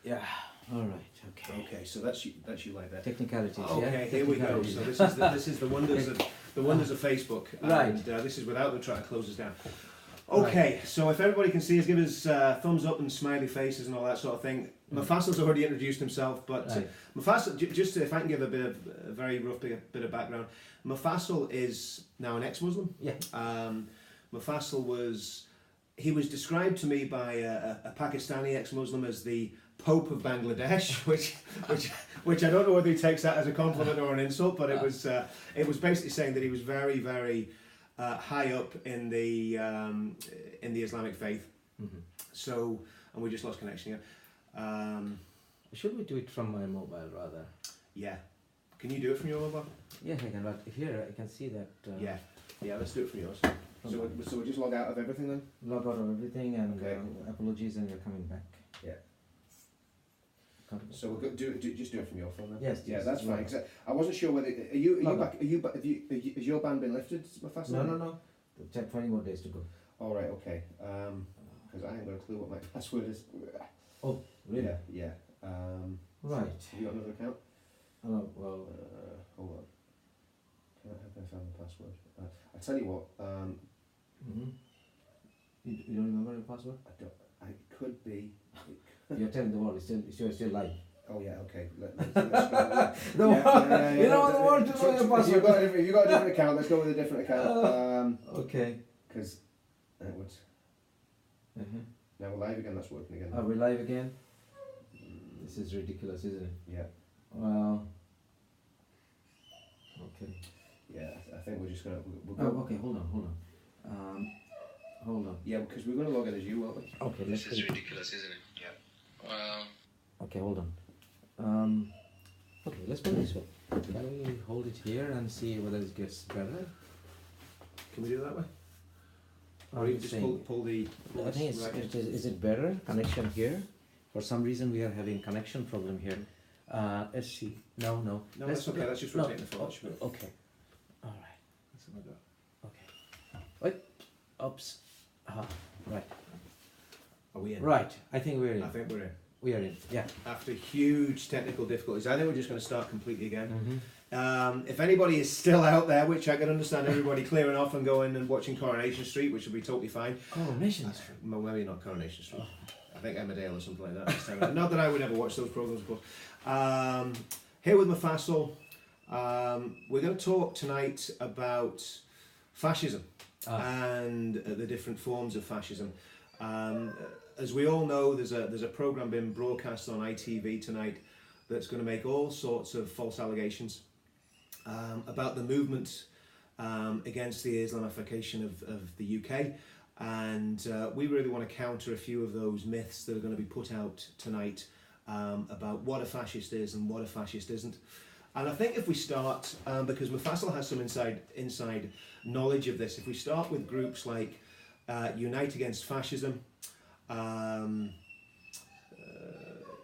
Yeah. All right. Okay. Okay, so that's you like that. Technicalities. Okay, yeah? here we go. So this is the wonders of Facebook. Right. And this is without the trying to close us down. Okay, so if everybody can see us, give us thumbs up and smiley faces and all that sort of thing. Mufassal's already introduced himself, but Mufassal, just if I can give a very rough bit of background, Mufassal is now an ex-Muslim. Yeah. Mufassal was described to me by a Pakistani ex-Muslim as the Pope of Bangladesh, which I don't know whether he takes that as a compliment or an insult, but it was basically saying that he was very, very high up in the Islamic faith. Mm-hmm. So, and we just lost connection here. Should we do it from my mobile rather? Yeah. Can you do it from your mobile? Yeah, I can. But here I can see that. Yeah. Let's do it from yours. So we just log out of everything then. Log out of everything and Okay. apologies, and you're coming back. Yeah. Comfortable. So we'll just do it from your phone then. Yes. Yeah, yes, that's fine. log 'Cause I wasn't sure whether are you Log back? Has your ban been lifted, Mufassal? No. 20 more days to go. All right. Okay. Because I ain't got a clue what my password is. Oh, really? Yeah. Right. Have you got another account? Oh, well. Hold on. How can I find the password? I tell you what. You don't remember your password? It could be. You're telling the world you're still live. Oh yeah. Okay. Let's No, you don't want the world to know your password. You got a different account. Let's go with a different account. Okay. Because it would. Uh-huh. Now we're live again. That's working again. Are we live again? This is ridiculous, isn't it? Yeah. Well. Okay. Yeah. I think we're just gonna. Okay. Hold on. Hold on. Yeah, because we're gonna log in as you, aren't we? Okay. This is ridiculous, isn't it? Yeah. Well. Okay. Hold on. Okay. Let's put it this way. Can we hold it here and see whether it gets better? Can we do it that way? Or Or you you just saying? pull the. I think is it better connection here? For some reason we are having connection problem here. Let's see. No. No, that's okay. Let's just rotate the phone. That should be- Okay. All right. Something like that. Okay. Wait. Oops. Right. Are we in? Right. I think we're in. I think we're in. We are in. Yeah. After huge technical difficulties, I think we're just going to start completely again. Mm-hmm. If anybody is still out there, which I can understand everybody clearing off and going and watching Coronation Street, which will be totally fine. Coronation Street. Well, maybe not Coronation Street. I think Emmerdale or something like that. This time. Not that I would ever watch those programs, of course. Here with Mufassal, we're going to talk tonight about fascism and the different forms of fascism. As we all know, there's a program being broadcast on ITV tonight that's going to make all sorts of false allegations about the movement against the Islamification of the UK, and we really want to counter a few of those myths that are going to be put out tonight about what a fascist is and what a fascist isn't. And I think if we start, because Mufassal has some inside knowledge of this, if we start with groups like Unite Against Fascism,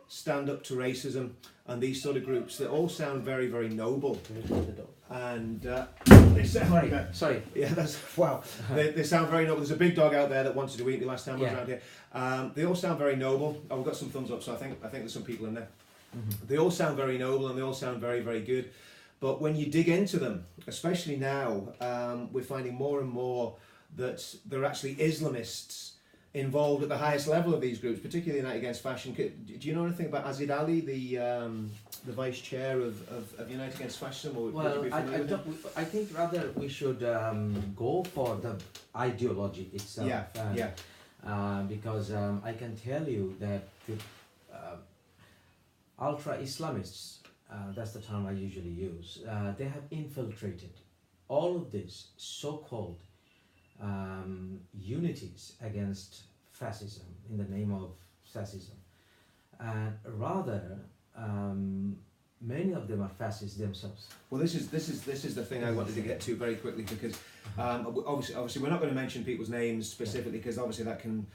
Stand Up to Racism, and these sort of groups that all sound very, very noble. And they sound, Sorry. yeah, that's wow. They sound very noble. There's a big dog out there that wanted to eat me last time I was around here. They all sound very noble. Oh, we've got some thumbs up, so I think there's some people in there. Mm-hmm. They all sound very noble and they all sound very, very good. But when you dig into them, especially now, we're finding more and more that there are actually Islamists involved at the highest level of these groups, particularly Unite Against Fashion. Do you know anything about Azid Ali, the vice chair of Unite Against Fascism? Or Well, would you be familiar with him? I think rather we should go for the ideology itself. Because I can tell you that the ultra-Islamists, that's the term I usually use, they have infiltrated all of these so-called unities against fascism in the name of fascism. And rather, many of them are fascists themselves. Well, this is the thing I wanted to get to very quickly, because obviously we're not going to mention people's names specifically, because obviously that can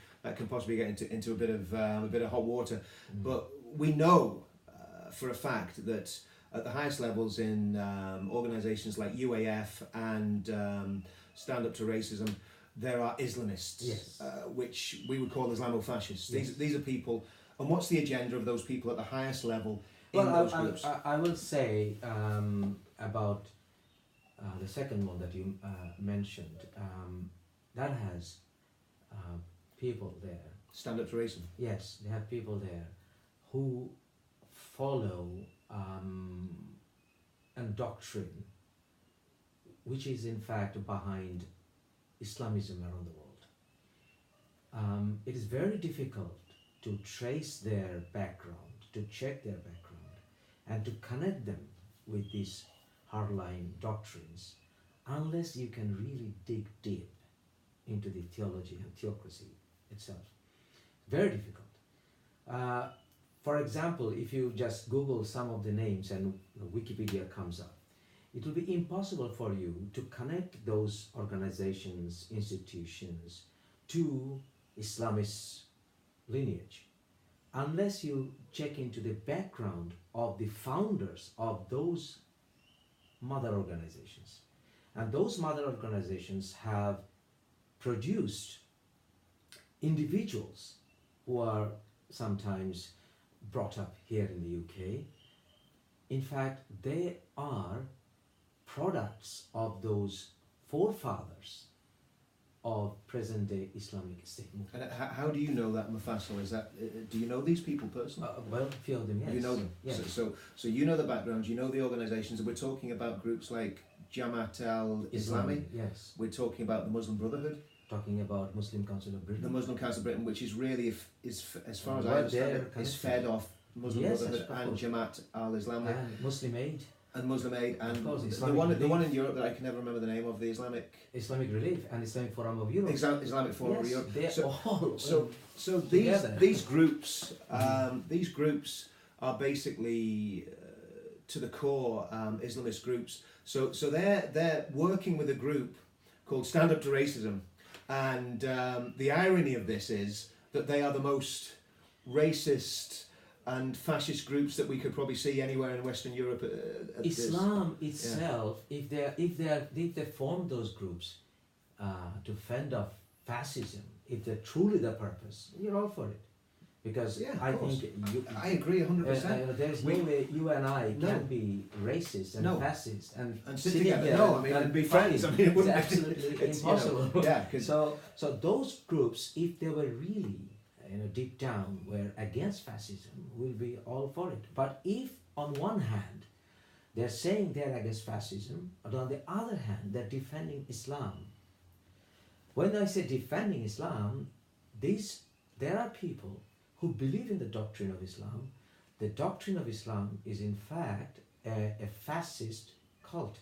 possibly get into a bit of hot water. Mm. But we know for a fact that at the highest levels in organisations like UAF and Stand Up to Racism, there are Islamists, yes. which we would call Islamofascists. Yes. These are people And what's the agenda of those people at the highest level in Well, those groups? I will say about the second one that you mentioned. That has people there. Stand Up to Racism. Yes, they have people there who follow a doctrine which is in fact behind Islamism around the world. It is very difficult to trace their background, to check their background, and to connect them with these hardline doctrines unless you can really dig deep into the theology and theocracy itself. Very difficult. For example, if you just Google some of the names and Wikipedia comes up, it will be impossible for you to connect those organizations, institutions to Islamist lineage unless you check into the background of the founders of those mother organizations. And those mother organizations have produced individuals who are sometimes brought up here in the UK. In fact, they are products of those forefathers of present-day Islamic State movement. And how do you know that, Mufassal? Is that do you know these people personally? Well, a few of them, yes. You know them. Yes. So you know the backgrounds. You know the organisations. And we're talking about groups like Jamaat al-Islami. Yes. We're talking about the Muslim Brotherhood. Talking about Muslim Council of Britain. The Muslim Council of Britain, which is really, is as far as I Well, understand it, they're is fed off Muslim Yes, Brotherhood of and course. Jamaat al-Islami And Muslim Aid, and Muslim Aid and Of course, the Islamic one Relief. in Europe that I can never remember the name of, the Islamic Relief, and Islamic Forum of Europe. Islamic Forum of Yes, Europe. they're So- all So together. these groups are basically to the core Islamist groups. So they're working with a group called Stand Up to Racism, and the irony of this is that they are the most racist and fascist groups that we could probably see anywhere in Western Europe. Islam itself, if they form those groups to fend off fascism, if they're truly the purpose, you're all for it, because Yeah, of I course. think I agree 100%. there's no way you and I No. can be racist and No. fascist and And sit sitting together. here No, I mean, and be friends. I mean, it it's wouldn't be- absolutely it's, impossible. yeah, 'cause- So those groups, if they were really, deep down, were against fascism, will be all for it. But if, on one hand, they're saying they're against fascism, but on the other hand, they're defending Islam. When I say defending Islam, there are people who believe in the doctrine of Islam. The doctrine of Islam is in fact a fascist cult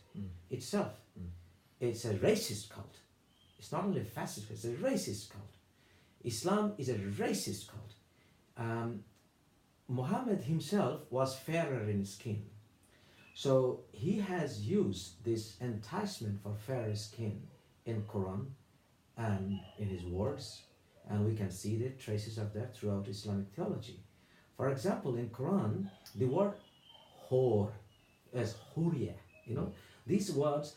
itself. It's a racist cult. It's not only a fascist cult, it's a racist cult. Islam is a racist cult. Muhammad himself was fairer in skin. So he has used this enticement for fairer skin in Quran and in his words, and we can see the traces of that throughout Islamic theology. For example, in Quran, the word whore as huriya, these words,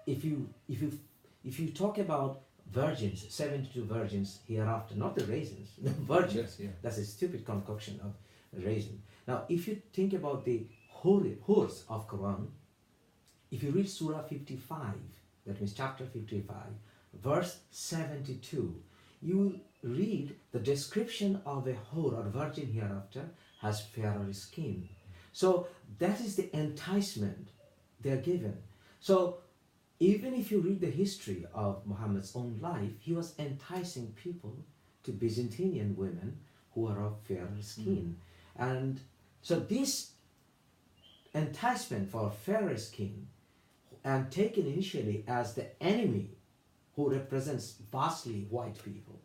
if you talk about virgins, 72 virgins hereafter, not the raisins, the virgins. Yes, yeah. That's a stupid concoction of raisin. Now, if you think about the hurs of Quran, if you read Surah 55, that means chapter 55, verse 72, you will read the description of a whore or virgin hereafter has fairer skin. So that is the enticement they're given. So even if you read the history of Muhammad's own life, he was enticing people to Byzantine women who are of fairer skin. And so this enticement for fairer skin, and taken initially as the enemy who represents vastly white people,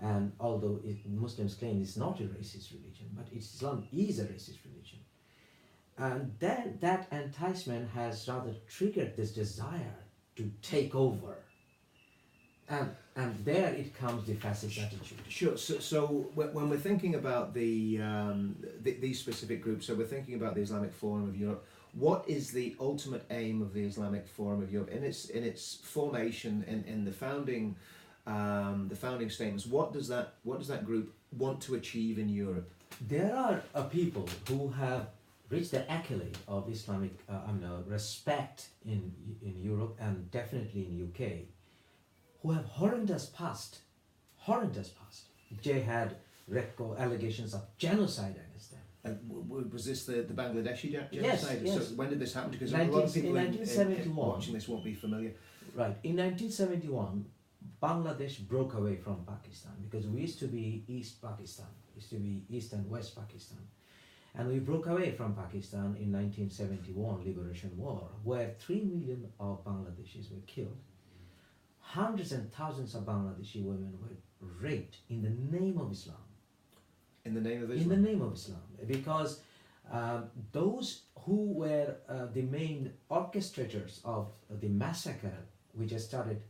and although Muslims claim it's not a racist religion, but Islam is a racist religion. And then that enticement has rather triggered this desire to take over. And there it comes the fascist attitude. Sure. So when we're thinking about these specific groups, so we're thinking about the Islamic Forum of Europe. What is the ultimate aim of the Islamic Forum of Europe in its formation, in the founding statements? What does that group want to achieve in Europe? There are people who have reached the accolade of Islamic respect in Europe and definitely in UK, who have horrendous past. They had allegations of genocide against them. Was this the Bangladeshi Yes, genocide? yes. So when did this happen? Because a lot of people in in 1971. watching this won't be familiar. Right. In 1971, Bangladesh broke away from Pakistan because we used to be East Pakistan, used to be East and West Pakistan. And we broke away from Pakistan in 1971 Liberation War, where 3 million of Bangladeshis were killed. Hundreds and thousands of Bangladeshi women were raped in the name of Islam. In the name of Islam? In the name of Islam. Because those who were the main orchestrators of the massacre, which had started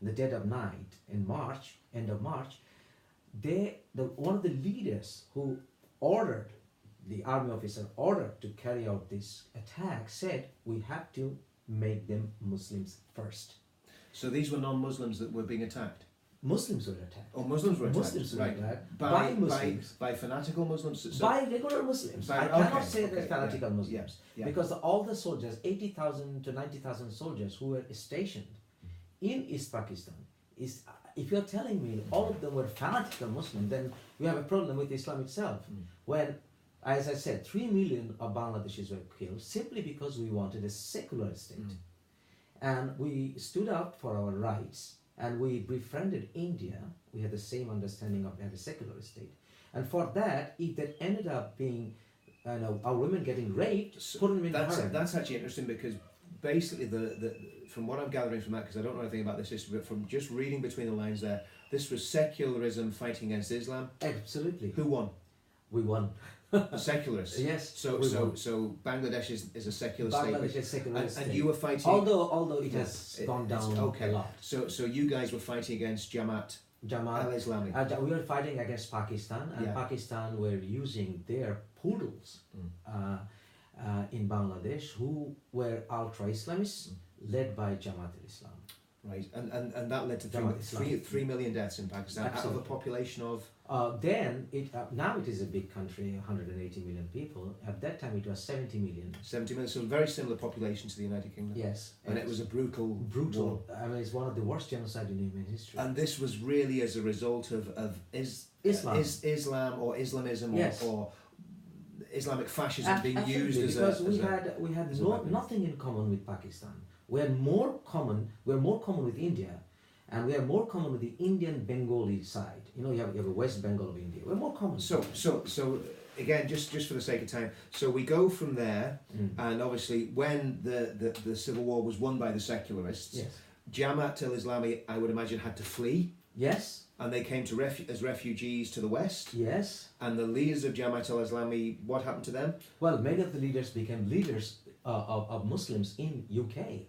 in the dead of night in March, end of March, one of the leaders who ordered, the army officer ordered to carry out this attack, said we have to make them Muslims first. So these were non-Muslims that were being attacked? Muslims were attacked. Oh, Muslims were attacked. Muslims were attacked by Muslims. By fanatical Muslims? By regular Muslims. I cannot say they're fanatical Muslims. Yeah. Because all the soldiers, 80,000 to 90,000 soldiers who were stationed in East Pakistan, if you're telling me all of them were fanatical Muslims, then we have a problem with Islam itself. When, as I said, 3 million of Bangladeshis were killed simply because we wanted a secular state. And we stood up for our rights, and we befriended India. We had the same understanding of a secular state. And for that, if that ended up being our women getting raped, couldn't be harm. That's actually interesting, because basically from what I'm gathering from that, because I don't know anything about this history, but from just reading between the lines there, this was secularism fighting against Islam. Absolutely. Who won? We won. The secularists. Yes. So Bangladesh is a secular Bangladesh state. is a secular state. And you were fighting. Although it has gone down a lot. So you guys were fighting against Jamaat al-Islami. We were fighting against Pakistan, and Pakistan were using their poodles in Bangladesh, who were ultra-Islamists, led by Jamaat al-Islam. Right, and that led to 3 million deaths in Pakistan. Absolutely. Out of a population of. Now it is a big country, 180 million people. At that time, it was 70 million. 70 million, so a very similar population to the United Kingdom. Yes, and it was a brutal war. I mean, it's one of the worst genocide in human history. And this was really as a result of Islam. Islam or Islamism, yes. or Islamic fascism being Absolutely, used as because a we had nothing in common with Pakistan. We're more common with India, and we are more common with the Indian Bengali side. You have a West Bengal of India. We're more common. So again, just for the sake of time, so we go from there, and obviously when the civil war was won by the secularists, yes. Jamaat al-Islami, I would imagine, had to flee. Yes. And they came to as refugees to the west. Yes. And the leaders of Jamaat al-Islami, what happened to them? Well, many of the leaders became leaders of Muslims in UK.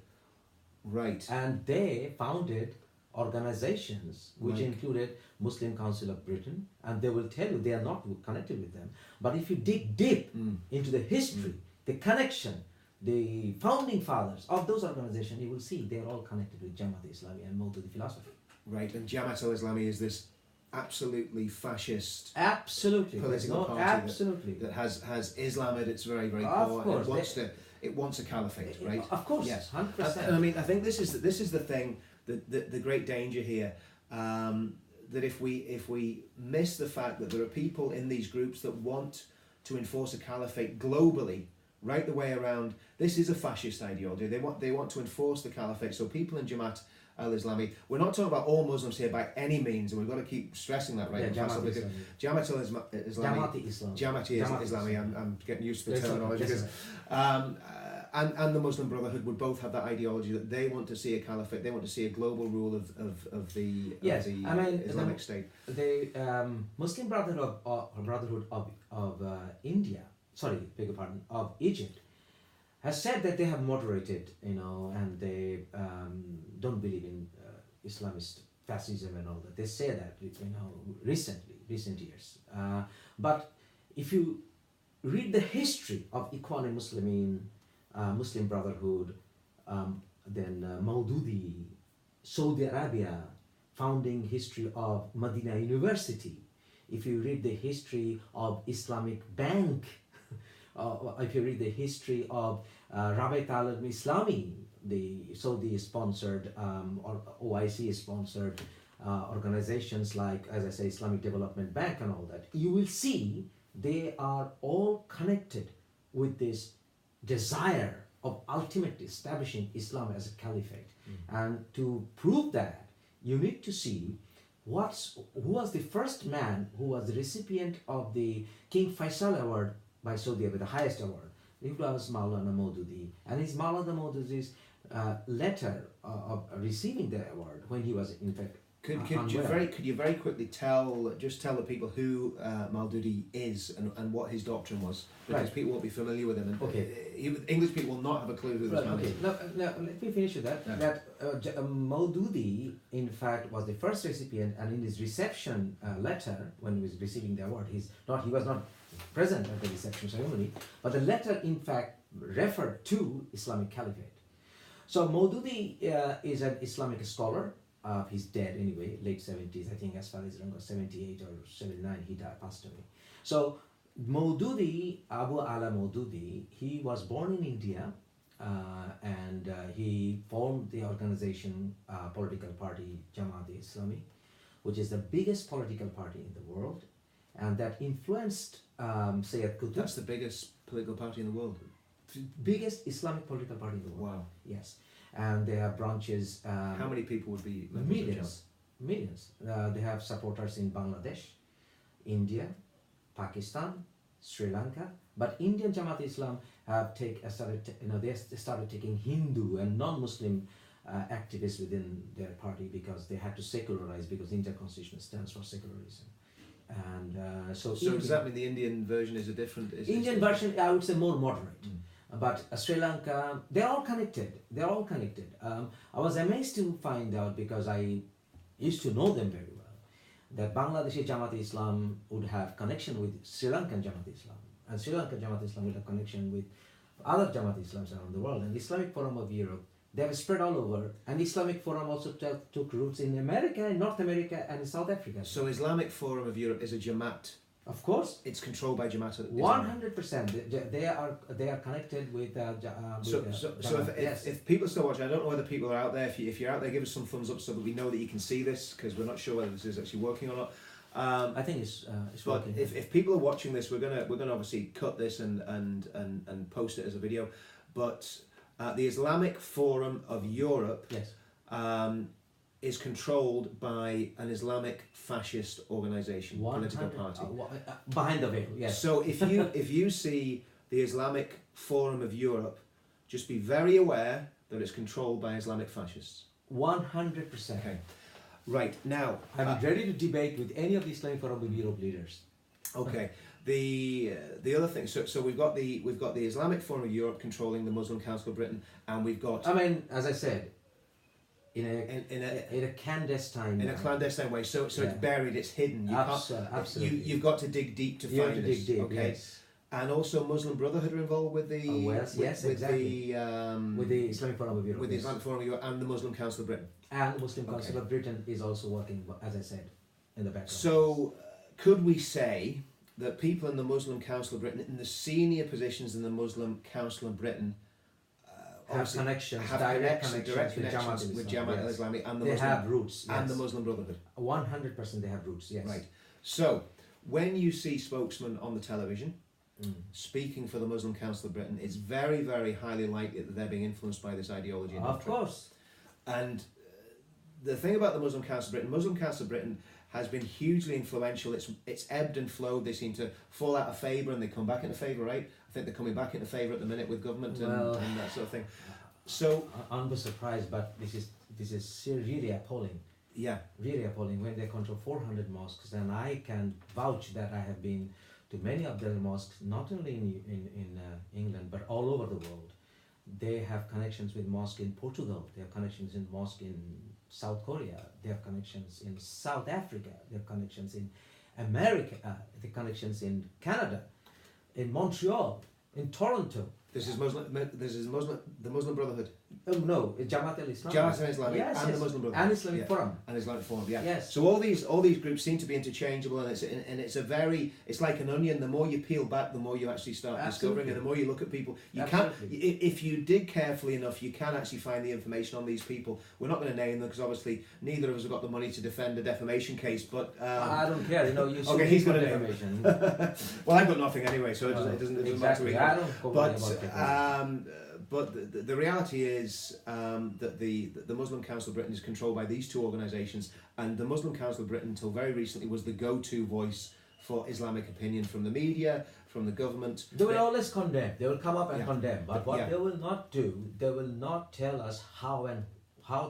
Right. And they founded organizations which included Muslim Council of Britain, and they will tell you they are not connected with them. But if you dig deep into the history, the connection, the founding fathers of those organizations, you will see they are all connected with Jamaat al-Islami and Maududi philosophy. Right, and Jamaat al-Islami is this absolutely fascist political party that has Islam at its very, very core. Course, it wants a caliphate, right? Of course, yes, 100%. And I mean, I think this is the thing, the great danger here, that if we miss the fact that there are people in these groups that want to enforce a caliphate globally, right the way around, this is a fascist ideology. They want to enforce the caliphate. So people in Jamaat al-Islami, we're not talking about all Muslims here by any means, and we've got to keep stressing that, right? Yeah, Jamaat al-Islami, I'm getting used to the terminology, because and the Muslim Brotherhood would both have that ideology that they want to see a caliphate, they want to see a global rule of the Islamic State. The Muslim Brotherhood of India, of Egypt, has said that they have moderated, and they don't believe in Islamist fascism and all that. They say that, recent years. But if you read the history of Ikhwan Muslimin, Muslim Brotherhood, then Maududi, Saudi Arabia, founding history of Medina University, if you read the history of Islamic Bank, if you read the history of Rabit al-Islami, the Saudi sponsored or OIC sponsored organizations like, as I say, Islamic Development Bank and all that, you will see they are all connected with this desire of ultimately establishing Islam as a caliphate. And to prove that, you need to see who was the first man who was the recipient of the King Faisal Award by Saudi Arabia, the highest award. It was Maulana Maududi, and his Maulana Maududi's letter of receiving the award when he was in fact Could you very quickly tell the people who Maududi is and what his doctrine was, because people won't be familiar with him. And Okay. English people will not have a clue who this man Okay, is. now let me finish with that. Yeah. That Maududi, in fact, was the first recipient, and in his reception letter, when he was receiving the award, he was not present at the reception ceremony, but the letter, in fact, referred to Islamic Caliphate. So Maududi is an Islamic scholar. He's dead anyway, late 70s, I think, as far as I remember, 78 or 79, he passed away. So Maududi, Abu Ala Maududi, he was born in India, and he formed the organization, political party, Jamaat-e-Islami, which is the biggest political party in the world, and that influenced Sayyid Qutb. That's the biggest political party in the world. Biggest Islamic political party in the world. Wow. Yes. And they have branches. How many people would be members of Millions. Millions. They have supporters in Bangladesh, India, Pakistan, Sri Lanka. But Indian Jamaat Islam have they started taking Hindu and non-Muslim activists within their party, because they had to secularize, because the Indian constitution stands for secularism. And so does that mean the Indian version is a different? Indian version, I would say, more moderate. But Sri Lanka, they're all connected. They're all connected. I was amazed to find out, because I used to know them very well, that Bangladeshi Jamaat Islam would have connection with Sri Lankan Jamaat Islam, and Sri Lankan Jamaat Islam would have connection with other Jamaat Islams around the world. And Islamic Forum of Europe, they have spread all over. And Islamic Forum also took roots in America, in North America, and in South Africa. So Islamic Forum of Europe is a Jamaat. Of course. It's controlled by Jamaat. 100%. They are connected with. If people still watching, I don't know whether people are out there. If you're out there, give us some thumbs up so that we know that you can see this, because we're not sure whether this is actually working or not. I think it's working. If people are watching this, we're gonna obviously cut this and post it as a video. But the Islamic Forum of Europe. Yes. Is controlled by an Islamic fascist organization, political party. Behind the veil, yes. So if you see the Islamic Forum of Europe, just be very aware that it's controlled by Islamic fascists. 100%. Okay. Right, now I'm ready to debate with any of the Islamic Forum of Europe leaders. Okay. The other thing, so we've got the Islamic Forum of Europe controlling the Muslim Council of Britain, and we've got, I mean, as I said, in a clandestine way. So it's buried, it's hidden. You absolutely. You've got to dig deep to find this. Dig deep, okay. Yes. And also Muslim Brotherhood are involved with the exactly. With the Islamic Forum of Europe. With the Islamic Forum of Europe and the Muslim Council of Britain. And the Muslim Council of Britain is also working, as I said, in the background. So could we say that people in the Muslim Council of Britain, in the senior positions in the Muslim Council of Britain, have direct connections with Jamaat al-Islami and the Muslim, have roots, and the Muslim Brotherhood. 100% they have roots, yes. Right. So when you see spokesmen on the television speaking for the Muslim Council of Britain, it's very, very highly likely that they're being influenced by this ideology. Of course. And the thing about the Muslim Council of Britain has been hugely influential. It's ebbed and flowed. They seem to fall out of favour and they come back into favour, right? I think they're coming back into favour at the minute with government and that sort of thing. So I'm not surprised, but this is really appalling. Yeah, really appalling when they control 400 mosques, and I can vouch that I have been to many of their mosques, not only in England but all over the world. They have connections with mosque in Portugal. They have connections in mosque in South Korea. They have connections in South Africa. They have connections in America. They have connections in Canada, in Montreal, in Toronto. This is the Muslim Brotherhood. No, Jamaat al-Islam. Jamaat al-Islami Yes, and yes. the Muslim Brotherhood. And Islamic Yeah. Forum. And Islamic Forum, yeah. Yes. So all these groups seem to be interchangeable, and it's a very, it's like an onion. The more you peel back, the more you actually start discovering, Absolutely. and the more you look at people, you Absolutely. can, if you dig carefully enough, you can actually find the information on these people. We're not going to name them because obviously neither of us have got the money to defend a defamation case. But I don't care. You sue okay, he's for got a defamation. well, I've got nothing anyway, so it doesn't Exactly. matter. I don't worry about defamation. But the reality is that the Muslim Council of Britain is controlled by these two organisations, and the Muslim Council of Britain until very recently was the go-to voice for Islamic opinion from the media, from the government. They will always condemn. They will come up and Yeah. condemn. But what Yeah. they will not do, they will not tell us how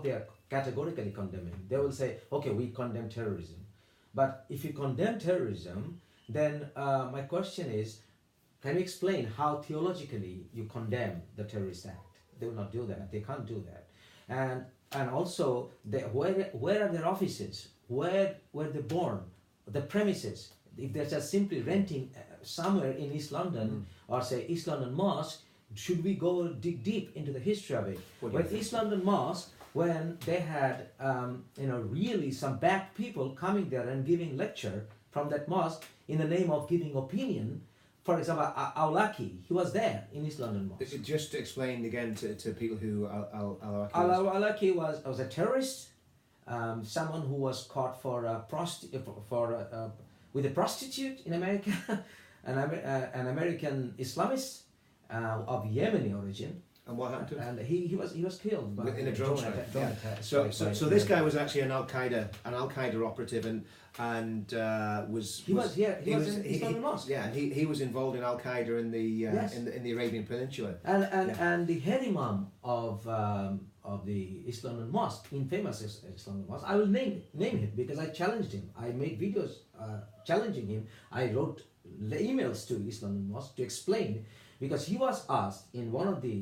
they are categorically condemning. They will say, okay, we condemn terrorism. But if you condemn terrorism, then my question is, can you explain how theologically you condemn the terrorist act? They will not do that. They can't do that. And also, where are their offices? Where were they born? The premises. If they're just simply renting somewhere in East London or say East London Mosque, should we go dig deep into the history of it? What do you When think? East London Mosque, when they had really some bad people coming there and giving lecture from that mosque in the name of giving opinion. For example, Awlaki, he was there in East London Mosque. Just to explain again to people who Awlaki was a terrorist, someone who was caught for with a prostitute in America, an American Islamist of Yemeni origin. and what happened to him? And he was killed by In a drone strike. drone Yeah. attack. So this guy was actually an Al Qaeda operative, and was He was in East London Mosque. Yeah, and he was involved in Al Qaeda in the Yes. in the Arabian Peninsula. And the head imam of the East London Mosque, infamous East London Mosque, I will name him because I challenged him. I made videos challenging him. I wrote emails to East London Mosque to explain, because he was asked in one of the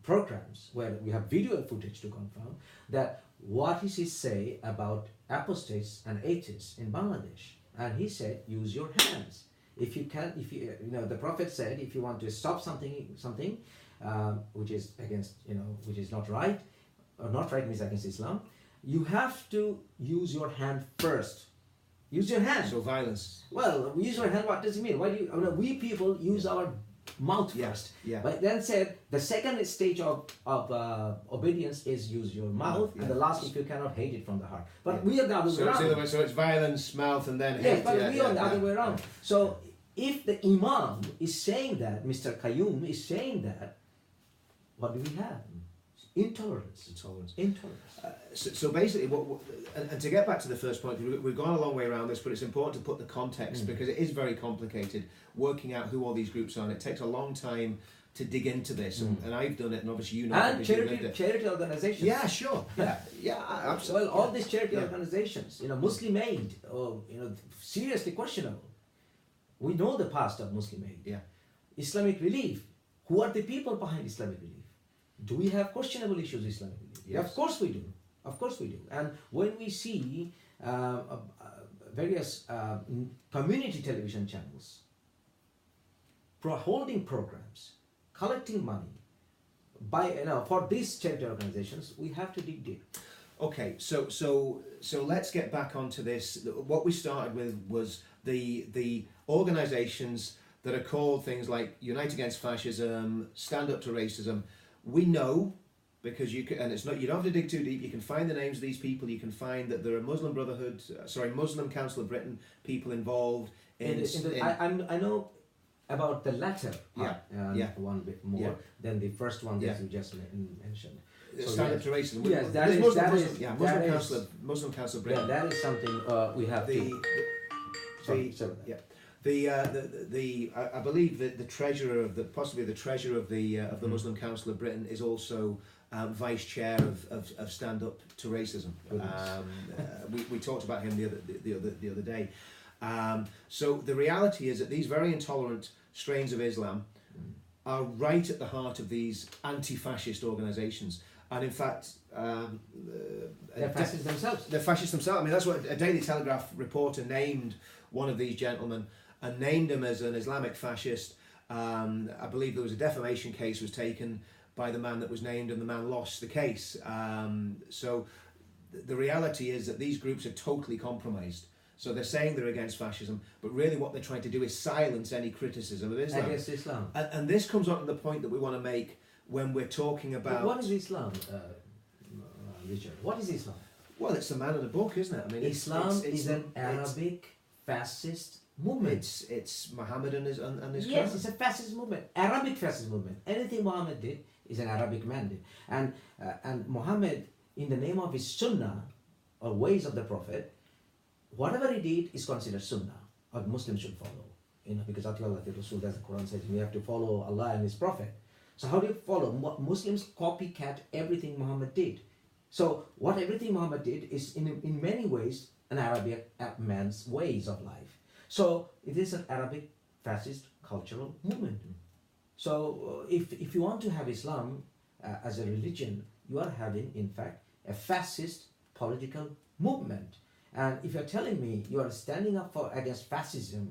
programs where we have video footage to confirm that what does he say about apostates and atheists in Bangladesh, and he said, use your hands. If you the Prophet said, if you want to stop something which is against, which is not right, or not right means against Islam, you have to use your hand first. Use your hand. So violence. Well, use your hand. What does it mean? Why do you? We people use our mouth Yeah, first. yeah. But then said the second stage of obedience is use your mouth, Yeah. and the last, if you cannot, hate it from the heart. But Yeah. we are the other way around. So it's violence, mouth, and then Yes, hate. but Yeah, we yeah, are the other yeah, way around. yeah. So if the Imam is saying that, Mr. Qayyum is saying that, what do we have? Intolerance. Intolerance. So basically, and to get back to the first point, we've gone a long way around this, but it's important to put the context because it is very complicated working out who all these groups are, and it takes a long time to dig into this. And I've done it, and obviously you know. And because you lived it. charity organizations. Yeah, sure. Yeah, absolutely. Well, all these charity Yeah. organizations, Muslim Aid, or seriously questionable. We know the past of Muslim Aid. Yeah. Islamic Relief. Who are the people behind Islamic Relief? Do we have questionable issues with Islamic Relief? Yes. Of course we do. Of course we do. And when we see various community television channels holding programs, collecting money for these charity organizations, we have to dig deep. Okay, so let's get back onto this. What we started with was the organisations that are called things like Unite Against Fascism, Stand Up to Racism. We know, because you don't have to dig too deep. You can find the names of these people. You can find that there are Muslim Muslim Council of Britain people involved I know about the latter part, Yeah. one bit more Yeah. than the first one Yeah. that you just mentioned. Stand Up to Racism. Yes, There's Muslim Council of Britain. that is something we have to. Sorry about that. I believe that the treasurer of the Muslim Council of Britain is also vice chair of Stand Up to Racism. We talked about him the other day. So the reality is that these very intolerant strains of Islam are right at the heart of these anti-fascist organisations. And in fact, They're fascists themselves. they're fascists themselves. I mean, that's what a Daily Telegraph reporter named one of these gentlemen, and named him as an Islamic fascist. I believe there was a defamation case was taken by the man that was named, and the man lost the case. So the reality is that these groups are totally compromised. So they're saying they're against fascism, but really what they're trying to do is silence any criticism of Islam. Against Islam. And this comes on to the point that we want to make when we're talking about... What is Islam, Richard? What is Islam? Well, it's the man of the book, isn't it? I mean, Islam is an Arabic fascist movement. It's Muhammad and his Yes, it's a fascist movement, Arabic fascist movement. Anything Muhammad did is an Arabic man did. And Muhammad, in the name of his sunnah, or ways of the Prophet, whatever he did is considered sunnah, or Muslims should follow. Because Atiyallah Rasul, as the Quran says, we have to follow Allah and his Prophet. So how do you follow? Muslims copycat everything Muhammad did. So what everything Muhammad did is in many ways an Arabic man's ways of life. So it is an Arabic fascist cultural movement. So if you want to have Islam as a religion, you are having in fact a fascist political movement. And if you're telling me you are standing up against fascism,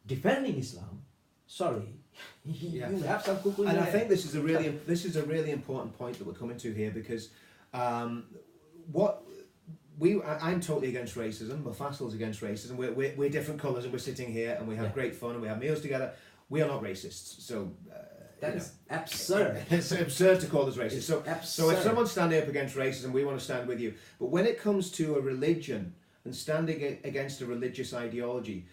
defending Islam, sorry, you have some cuckoo. And I think this is a really important point that we're coming to here, because I'm totally against racism. Mufassil's against racism. We're different colours, and we're sitting here and we have great fun and we have meals together. We are not racists. So that is absurd. It's absurd to call us racist. So if absurd. someone's standing up against racism, we want to stand with you. But when it comes to a religion and standing against a religious ideology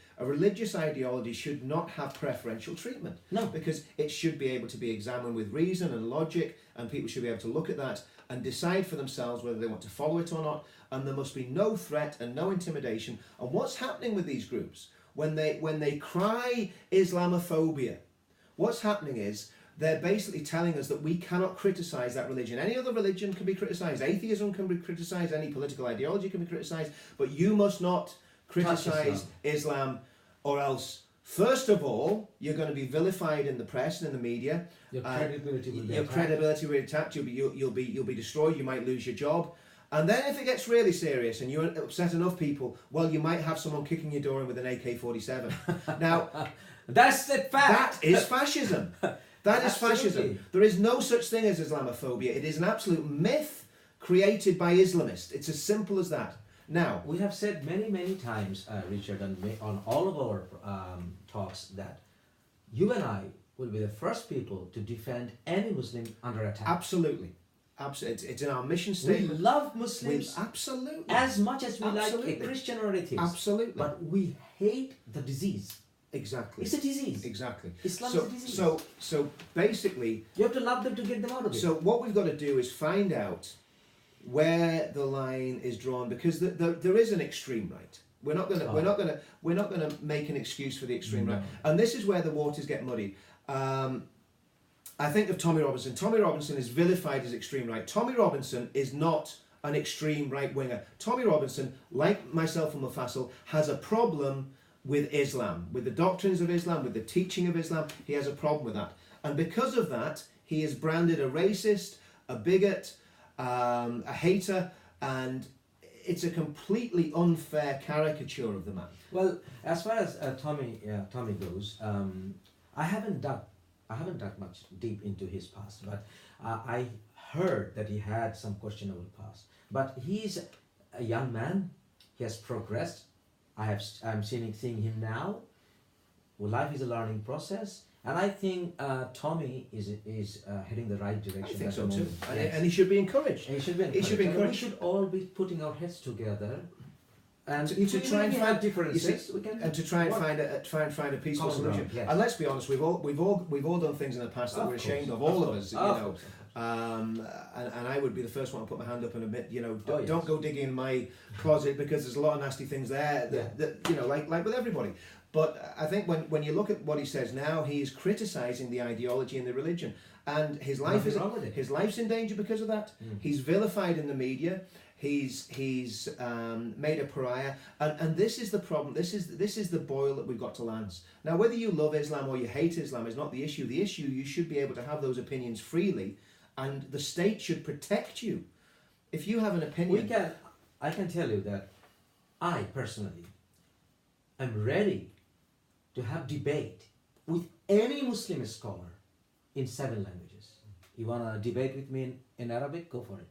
should not have preferential treatment. No. Because it should be able to be examined with reason and logic, and people should be able to look at that and decide for themselves whether they want to follow it or not, and there must be no threat and no intimidation. And what's happening with these groups, when they cry Islamophobia, what's happening is they're basically telling us that we cannot criticise that religion. Any other religion can be criticised. Atheism can be criticised. Any political ideology can be criticised. But you must not criticise Islam, or else, first of all, you're going to be vilified in the press and in the media. Your credibility will be Your attacked. credibility will be attacked. You'll be destroyed. You might lose your job. And then if it gets really serious and you upset enough people, well, you might have someone kicking your door in with an AK-47. Now, that's the fact. that is fascism. That is Absolutely. fascism. There is no such thing as Islamophobia. It is an absolute myth created by Islamists. It's as simple as that. Now, We have said many times, Richard, on all of our talks that you and I will be the first people to defend any Muslim under attack. absolutely. It's in our mission We statement. love Muslims Absolutely. as much as we like Absolutely. a Christian or atheist. Absolutely. But we hate the disease. Exactly. It's a disease. Exactly. Islam so, is a disease. So basically, You have to love them to get them out of it. so what we've got to do is find out where the line is drawn, because there is an extreme right. We're not going to make an excuse for the extreme right, and this is where the waters get muddy. I think of Tommy Robinson. Tommy Robinson is vilified as extreme right. Tommy Robinson is not an extreme right winger. Tommy Robinson, like myself and Mufassil, has a problem with Islam, with the doctrines of Islam, with the teaching of Islam. He has a problem with that, and because of that, he is branded a racist, a bigot, a hater, and it's a completely unfair caricature of the man. Well, as far as Tommy goes, I haven't dug much deep into his past, but I heard that he had some questionable past. But he's a young man. He has progressed. I'm seeing him now. Well, life is a learning process, and I think Tommy is heading the right direction. I think at so the too, moment. and, Yes. and he should be encouraged. And he should be He should be encouraged. And we encouraged. should all be putting our heads together, and To if try we and really find- have differences, you see, we can And to try and work. find a peaceful Common solution. ground, yes. And let's be honest, we've all done things in the past that Of we're course, ashamed of. of All of course, us, you of know. course. And I would be the first one to put my hand up and admit, you know, Oh, yes. don't go digging in my closet, because there's a lot of nasty things there that, Yeah. that you know, like with everybody. But I think when you look at what he says now, he is criticising the ideology and the religion, and his life Nothing wrong with it. his life's in danger because of that. He's vilified in the media. He's made a pariah, and this is the problem. This is the boil that we've got to lance. Now, whether you love Islam or you hate Islam is not the issue. The issue, you should be able to have those opinions freely, and the state should protect you. If you have an opinion, I can tell you that I personally am ready to have debate with any Muslim scholar in 7 languages. You want to debate with me in Arabic? Go for it.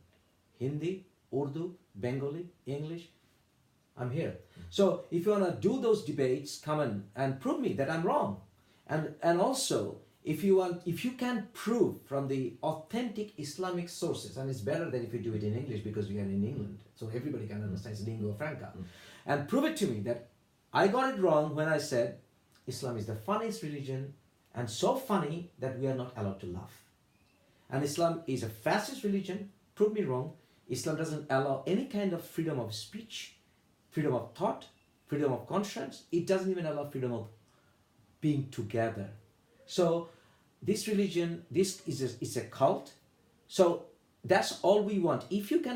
Hindi, Urdu, Bengali, English, I'm here. So if you want to do those debates, come in and prove me that I'm wrong. And also, if you can prove from the authentic Islamic sources, and it's better than if you do it in English because we are in England, so everybody can understand, it's lingua franca, and prove it to me that I got it wrong when I said Islam is the funniest religion, and so funny that we are not allowed to laugh. And Islam is a fascist religion, prove me wrong. Islam doesn't allow any kind of freedom of speech, freedom of thought, freedom of conscience. It doesn't even allow freedom of being together. So this religion, it's a cult. So that's all we want. If you are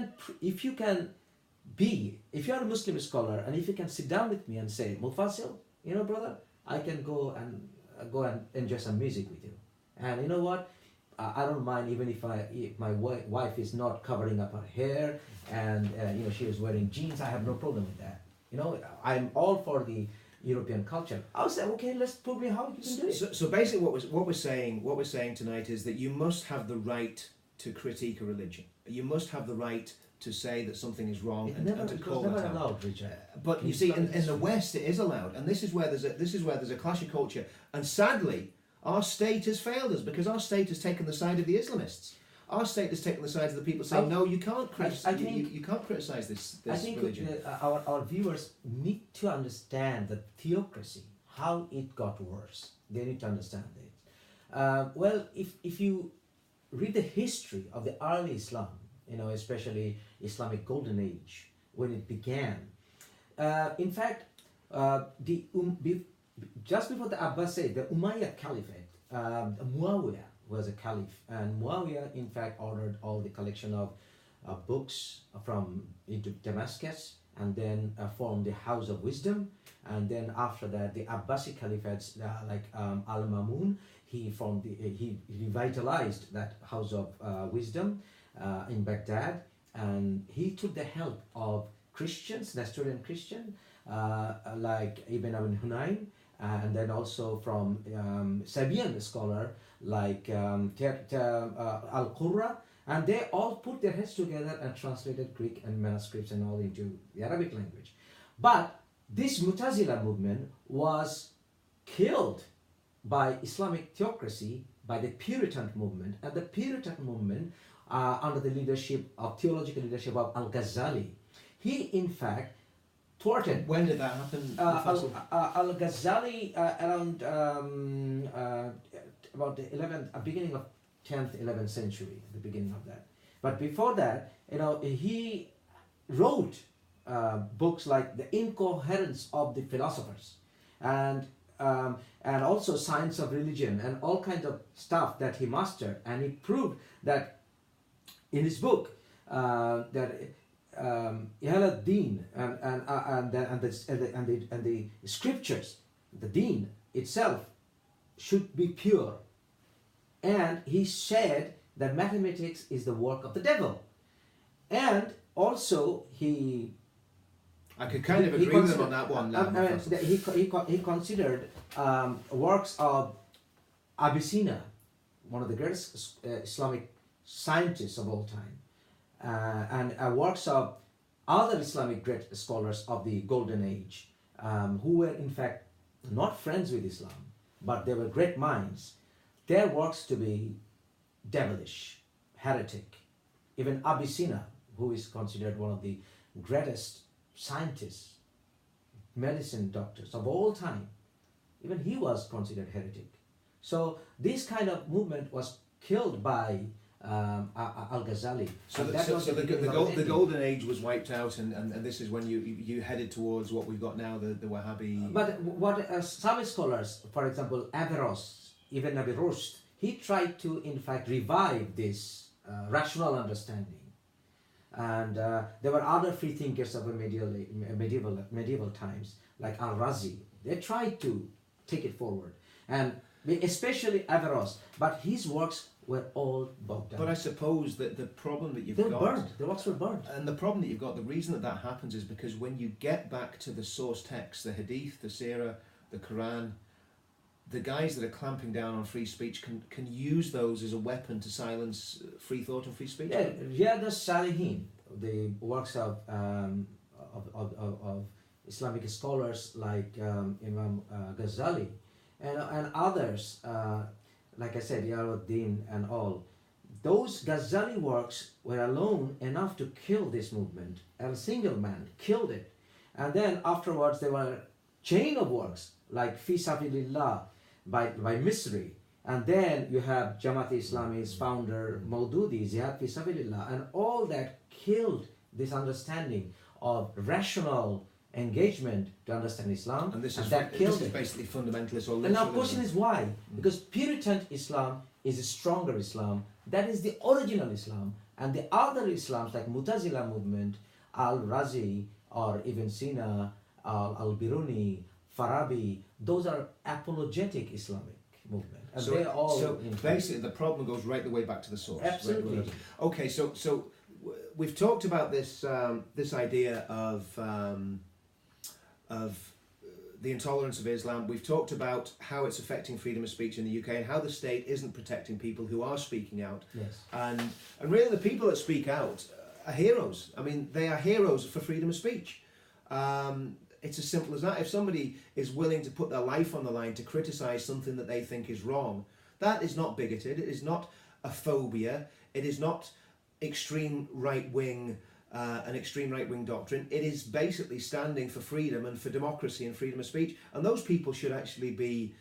a Muslim scholar, and if you can sit down with me and say, Mufasil, brother, I can go and enjoy some music with you. And you know what? I don't mind even if my wife is not covering up her hair and she is wearing jeans. I have no problem with that. I'm all for the European culture. I'll say, okay, let's prove me how you can do it. So basically, what we're saying tonight is that you must have the right to critique a religion. You must have the right to say that something is wrong and to call it out. Allowed, Richard. But you see, in the West, it is allowed, and this is where there's a clash of culture. And sadly, our state has failed us because our state has taken the side of the Islamists. Our state has taken the side of the people saying, no, you can't criticize. You can't criticize this religion. I think our viewers need to understand the theocracy, how it got worse. They need to understand it. Well, if you read the history of the early Islam, especially Islamic Golden Age, when it began, in fact, just before the Abbasid, the Umayyad Caliphate, Muawiyah was a caliph, and Muawiyah in fact ordered all the collection of books from into Damascus, and then formed the House of Wisdom, and then after that the Abbasid caliphates like Al-Mamun, he revitalized that House of Wisdom in Baghdad, and he took the help of Christians, Nestorian Christian, like Ibn Abi Hunayn, and then also from Sabian scholar like Al-Qurra, and they all put their heads together and translated Greek and manuscripts and all into the Arabic language. But this Mu'tazila movement was killed by Islamic theocracy, by the Puritan movement, and the Puritan movement under the theological leadership of Al-Ghazali. He in fact thwarted. When did that happen? Al-Ghazali around about the beginning of 10th, 11th century, the beginning of that. But before that, he wrote books like The Incoherence of the Philosophers, and also Science of Religion, and all kinds of stuff that he mastered, and he proved that in his book that Ihal-ad-Din and the scriptures, the Deen itself should be pure, and he said that mathematics is the work of the devil, and also I could kind of agree with him on that one. He considered works of Avicenna, one of the greatest Islamic scientists of all time, and works of other Islamic great scholars of the Golden Age, who were in fact not friends with Islam, but they were great minds. Their works to be devilish, heretic. Even Avicenna, who is considered one of the greatest scientists, medicine doctors of all time, even he was considered heretic. So this kind of movement was killed by Al-Ghazali. So the Golden Age was wiped out, and this is when you headed towards what we've got now, the Wahhabi. But what some scholars, for example, Averroes, even Ibn Rushd, he tried to in fact revive this rational understanding. And there were other free thinkers of the medieval times, like Al-Razi. They tried to take it forward, and especially Averroes, but his works were all bogged down. But I suppose that the problem that They were burned. The works were burned. And the problem that you've got, the reason that happens is because when you get back to the source text, the Hadith, the Sirah, the Quran, the guys that are clamping down on free speech can use those as a weapon to silence free thought and free speech. Yeah, Riyadh al-Salihin, the works of Islamic scholars like Imam Ghazali and others, like I said, Yaruddin and all. Those Ghazali works were alone enough to kill this movement. A single man killed it. And then afterwards there were chain of works like Fi Sabilillah by Misri. And then you have Jamaat Islami's founder Maududi, Jihad Fi Sabilillah, and all that killed this understanding of rational engagement to understand Islam. And this and is that killed it. basically fundamentalist or And now literalism. question is why? Because Puritan Islam is a stronger Islam. That is the original Islam. And the other Islams like Mutazila movement, Al-Razi, or Ibn Sina, Al-Biruni, Farabi, those are apologetic Islamic movement. And So, they're all so in basically the problem goes right the way back to the source. Absolutely. Right the way back. Okay, so we've talked about this this idea of the intolerance of Islam. We've talked about how it's affecting freedom of speech in the UK and how the state isn't protecting people who are speaking out. Yes. And really the people that speak out are heroes. I mean, they are heroes for freedom of speech. It's as simple as that. If somebody is willing to put their life on the line to criticise something that they think is wrong, that is not bigoted. It is not a phobia. It is not extreme right-wing an extreme right-wing doctrine. It is basically standing for freedom and for democracy and freedom of speech. And those people should actually be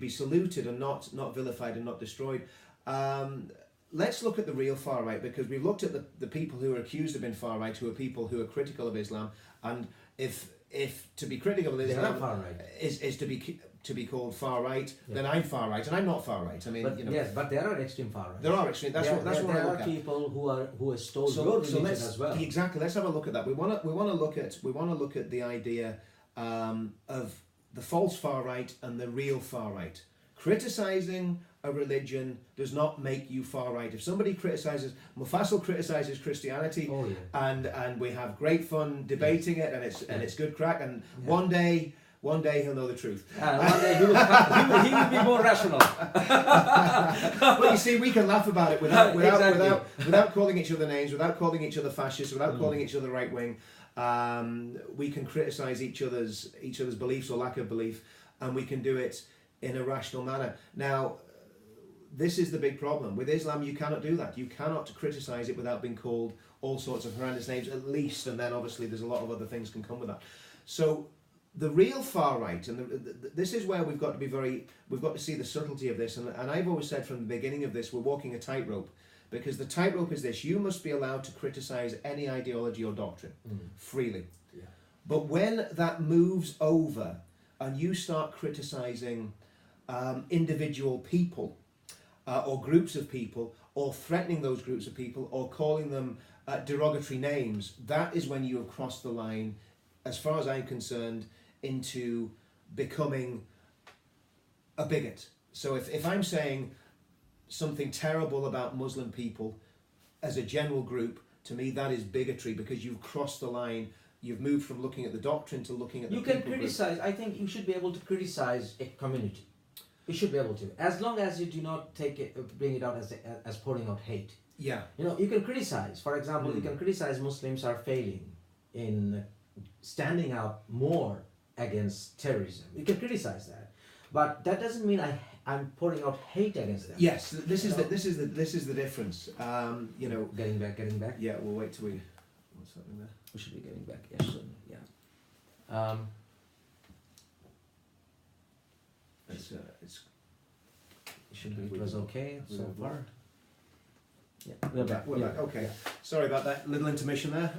saluted and not vilified and not destroyed. Let's look at the real far right, because we've looked at the people who are accused of being far right, who are people who are critical of Islam. And if to be critical of Islam far right. is to be called far right, Yeah. then I'm far right, and I'm not far right. I mean, But you know, yes, but there are extreme far right. there are extreme. That's what there I look are at. people who have stole your religion let's, as well. Exactly. Let's have a look at that. We want to look at the idea of the false far right and the real far right. Criticizing a religion does not make you far right. If somebody criticizes, Mufassal criticizes Christianity, Oh, yeah. and we have great fun debating it, and it's good crack. And one day he'll know the truth. One day he will be more rational. But you see, we can laugh about it Exactly. without calling each other names, without calling each other fascists, without calling each other right wing. We can criticize each other's beliefs or lack of belief, and we can do it in a rational manner. Now, this is the big problem with Islam. You cannot do that. You cannot criticize it without being called all sorts of horrendous names, at least, and then obviously there's a lot of other things can come with that. So the real far right, and this is where we've got to see the subtlety of this, and I've always said from the beginning of this, we're walking a tightrope, because the tightrope is this: you must be allowed to criticize any ideology or doctrine freely. Yeah. But when that moves over and you start criticizing individual people or groups of people, or threatening those groups of people, or calling them derogatory names, that is when you have crossed the line, as far as I'm concerned, into becoming a bigot. So if I'm saying something terrible about Muslim people as a general group, to me that is bigotry, because you've crossed the line. You've moved from looking at the doctrine to looking at the You people can group. criticize. I think you should be able to criticize a community. You should be able to, as long as you do not bring it out as pouring out hate. Yeah. You know, you can criticize. For example, you can criticize Muslims are failing in standing up more against terrorism. You can criticize that, but that doesn't mean I'm pouring out hate against them. Yes, this is the difference. You know. Getting back. Yeah, we'll wait till we. What's happening there? We should be getting back. Yes, soon. Yeah. It's It was okay so we're- far. Yeah, we're back. We're back. Okay. Yeah. Sorry about that little intermission there.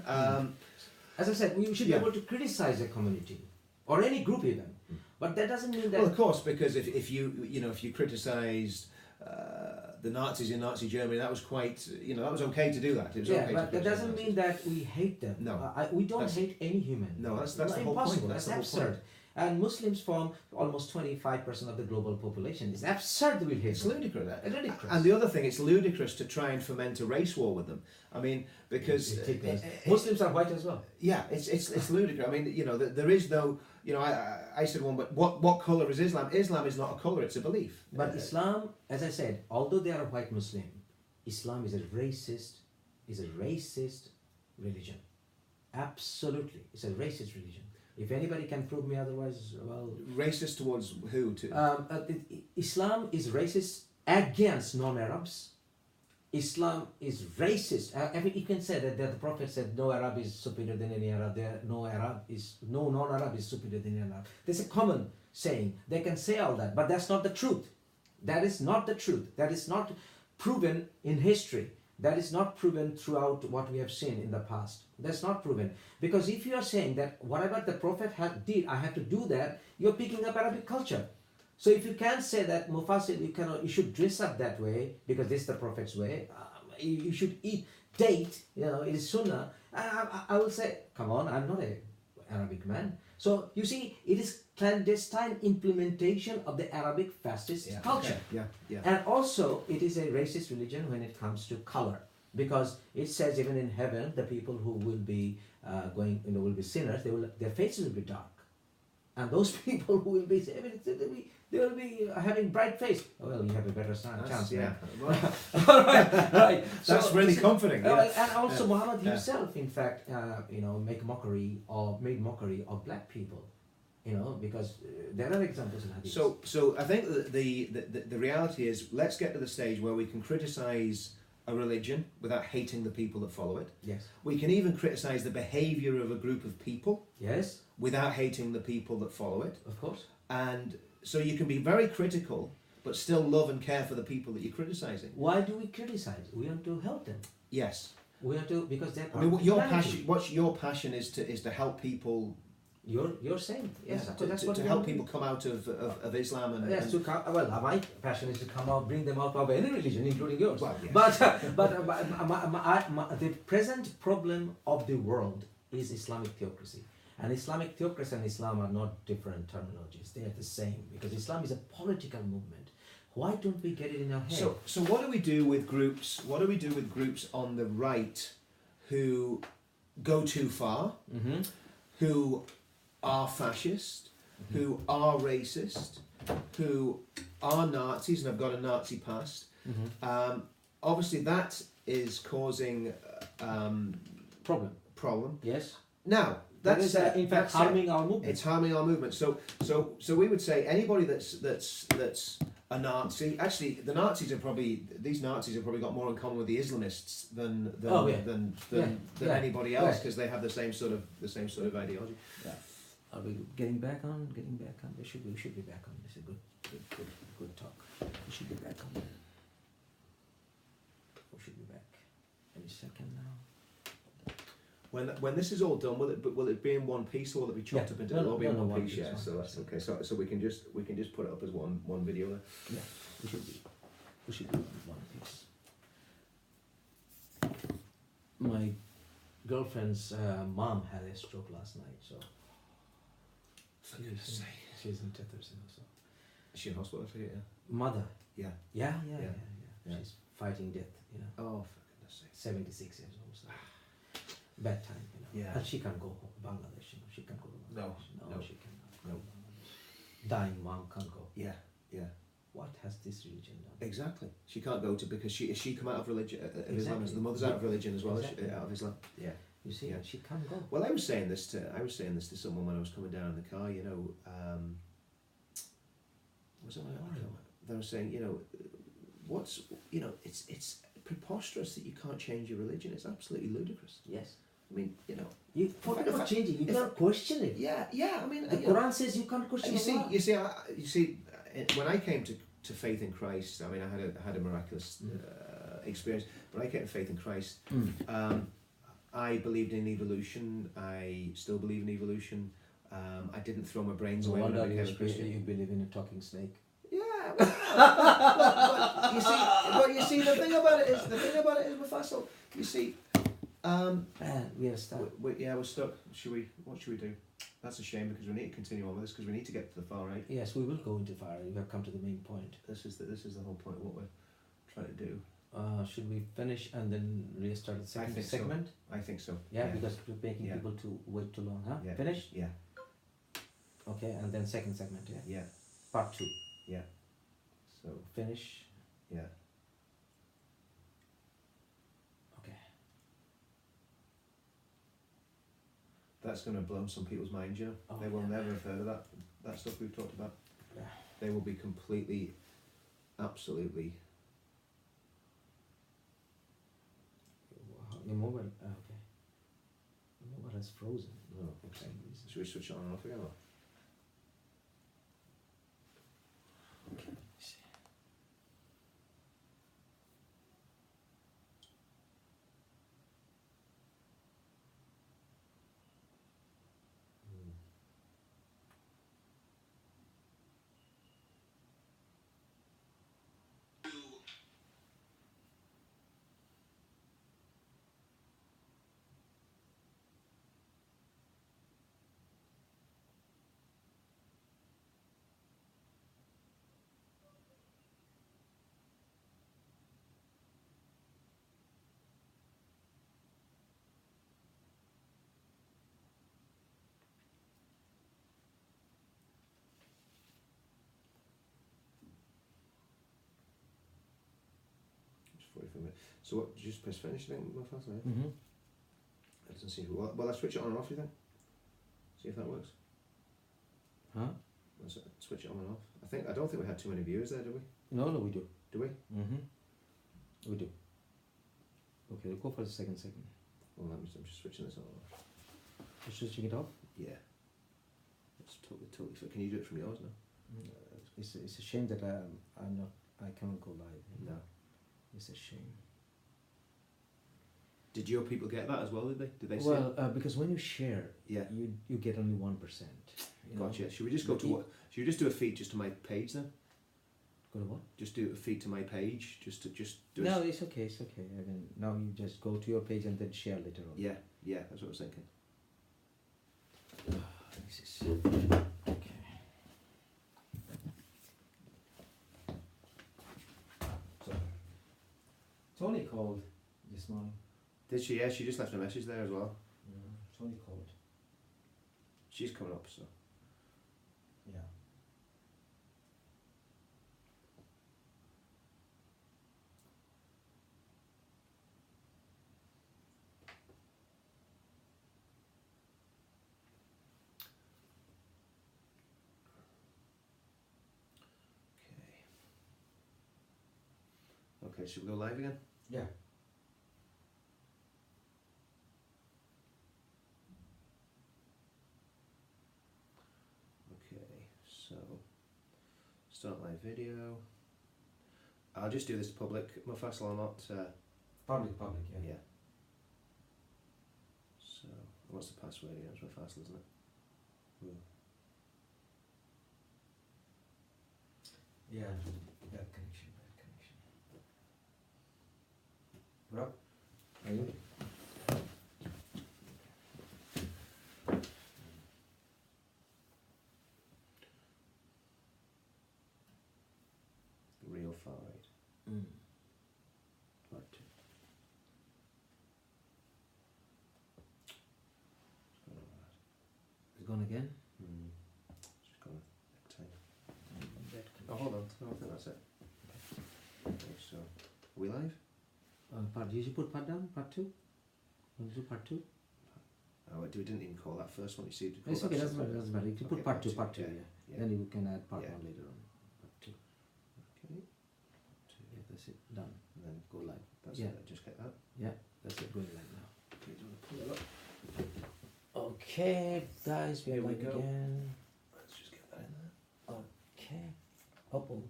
As I said, we should Yeah. be able to criticize a community or any group even, but that doesn't mean that. Well, of course, because if you criticised the Nazis in Nazi Germany, that was quite, that was okay to do that. It was Yeah, okay but to that doesn't criticise mean that we hate them. No. We don't That's- hate any human. No, that's Not the whole impossible. point. That's That's the whole absurd. And Muslims form almost 25% of the global population. It's absurd we hate It's them. ludicrous. Ridiculous. And the other thing, it's ludicrous to try and foment a race war with them. I mean, because Ridiculous. Muslims are white as well. yeah, it's ludicrous. I mean, there is no you know, I said one, but what color is Islam? Islam is not a color; it's a belief. But Islam, as I said, although they are a white Muslim, Islam is a racist religion. Absolutely, it's a racist religion. If anybody can prove me otherwise, well, racist towards who? Islam is racist against non-Arabs. Islam is racist. I mean, you can say that the Prophet said no Arab is superior than any Arab. No non-Arab is superior than any Arab. There's a common saying. They can say all that, but that's not the truth. That is not the truth. That is not proven in history. That is not proven throughout what we have seen in the past. That's not proven. Because if you are saying that whatever the Prophet did, I have to do that, you're picking up Arabic culture. So if you can't say that Mufassir, you should dress up that way because this is the Prophet's way. You should eat date. It is Sunnah. I will say, come on, I'm not an Arabic man. So you see, it is clandestine implementation of the Arabic fascist culture. Okay. Yeah. And also, it is a racist religion when it comes to color, because it says even in heaven, the people who will be will be sinners. Their faces will be dark, and those people who will be they will be having bright face. Well, you have a better chance. Yeah. right. That's really comforting. Yeah. And also, Muhammad himself, in fact, made mockery of black people. Because there are examples in hadith. So I think that the reality is, let's get to the stage where we can criticize a religion without hating the people that follow it. Yes. We can even criticize the behavior of a group of people. Yes. Without hating the people that follow it. Of course. And so you can be very critical, but still love and care for the people that you're criticizing. Why do we criticize? We want to help them. Yes. We have to, because they're. I mean, what's your passion is to help people. You're saying, yes, yeah, that's what to help people come out of Islam and. Yes, to come. Well, my passion is to come out, bring them out of any religion, including yours. Well, yes. But the present problem of the world is Islamic theocracy. And Islamic theocracy and Islam are not different terminologies. They are the same, because Islam is a political movement. Why don't we get it in our head? So what do we do with groups? What do we do with groups on the right who go too far, who are fascist, who are racist, who are Nazis and have got a Nazi past? Obviously, that is causing problem. Yes. Now. That's in fact harming our movement. It's harming our movement. So we would say anybody that's a Nazi. Actually, these Nazis have probably got more in common with the Islamists than anybody else, because they have the same sort of ideology. Yeah. Are we getting back on? We should be back on. It's a good talk. We should be back on. We should be back. Any second now. When this is all done, will it be in one piece, or will it be chopped up into? It'll be in one piece. Yeah, so that's okay. So we can just put it up as one video there. Yeah, we should be one piece. My girlfriend's mom had a stroke last night, so she's in teethers also. Is she in hospital? Yeah. Mother. Yeah. Yeah. She's fighting death. Oh, for goodness sake. 76 years old. So. Bad time, Yeah. And she can't go home, Bangladesh. She can't go to Bangladesh. No. She cannot go No. to Bangladesh. Dying mom can't go. Yeah. What has this religion done? Exactly. She can't go to, because she come out of religion of Islam. Exactly. The mother's out of religion as well. Exactly. Out of Islam. Yeah. You see, Yeah. she can't go. Well, I was saying this to someone when I was coming down in the car. Was it they were saying, it's preposterous that you can't change your religion. It's absolutely ludicrous. Yes. I mean, you forget about changing. You cannot question it. Yeah. I mean, the Quran says you can't question it. You see, when I came to faith in Christ, I mean, I had a miraculous experience. When I came to faith in Christ, I believed in evolution. I still believe in evolution. I didn't throw my brains away when I became a Christian. You believe in a talking snake. Yeah, but you see, the thing about it is, Mufassal, you see, we are stuck. We're stuck. What should we do? That's a shame, because we need to continue on with this, because we need to get to the far right. Yes, we will go into far right. We have come to the main point. This is the whole point of what we're trying to do. Should we finish and then restart the second segment? I think so. Yeah, because we're making people to wait too long, huh? Yeah. Finish? Yeah. Okay, and then second segment, yeah. Yeah, Part 2. yeah. So, Finish. yeah. Okay. That's going to blow some people's minds, you know. Oh, They will yeah. never have heard of that stuff we've talked about. Yeah. They will be completely, absolutely. Your mobile. Okay. Your mobile has frozen. Oh, okay. Should we switch it on and off again? Or? Just 45 minutes. So what? Did you just press finish? You think more fast? Yeah. Mm-hmm. That doesn't seem to. Well, I switch it on and off. You think? See if that works. Huh? Let's switch it on and off. I don't think we had too many viewers there, did we? No, we do. Do we? Mm-hmm. We do. Okay, go for the second segment. Well, I'm just switching this on and off. You're switching it off? Yeah. It's totally. So can you do it from yours now? It's a shame that I cannot go live. No. It's a shame. Did your people get that as well? Did they? Did they see? Well, because when you share, Yeah. you get only 1%. You know? Gotcha. Should we just go But to what? Should we just do a feed just to my page then? Go to what? Just do a feed to my page. Just do. No, it's okay. It's okay. I mean, now you just go to your page and then share later on. Yeah. Yeah. That's what I was thinking. This is okay. So, Tony called this morning. Did she? Yeah. She just left a message there as well. Tony called. She's coming up. So. Yeah. Okay. Should we go live again? Yeah. Okay. So. Start live video. I'll just do this public. Mufassal, I'll not. Public, yeah. Yeah. So, what's the password? Yeah, it's Mufassal, isn't it? Yeah. Bad connection. Rob, are you? Real far right. Part 2. It's gone again? Just gone back time. Oh, hold on. No, I think that's it. Okay, so, are we live? Did you put part down? Part 2? Want to do part 2? Oh, we didn't even call that first one. You see, It's okay, doesn't matter. You can put Okay, part 2, yeah. Yeah. Then you can add part Yeah. 1 later on. Part 2. Okay. Yeah, that's it. Done. And then Go live. that's Yeah. it. I just get that. Yeah, that's it. Going live now. Okay, do you want to pull that up? Okay, guys, we are Here we live go. again. Let's just get that in there. Okay. Oh.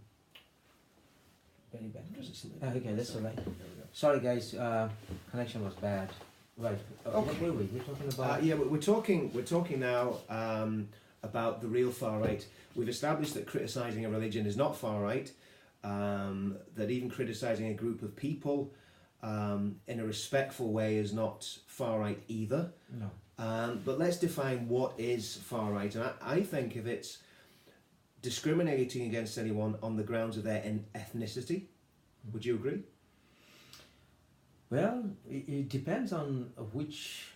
Very bad. Does it still- Okay, that's alright. There we go. Sorry, guys. Connection was bad. Right. Okay. What were we? We're talking about. Yeah, we're talking now about the real far right. We've established that criticising a religion is not far right. That even criticising a group of people in a respectful way is not far right either. No. But let's define what is far right. And I think if it's discriminating against anyone on the grounds of their ethnicity, would you agree? Well, it depends on which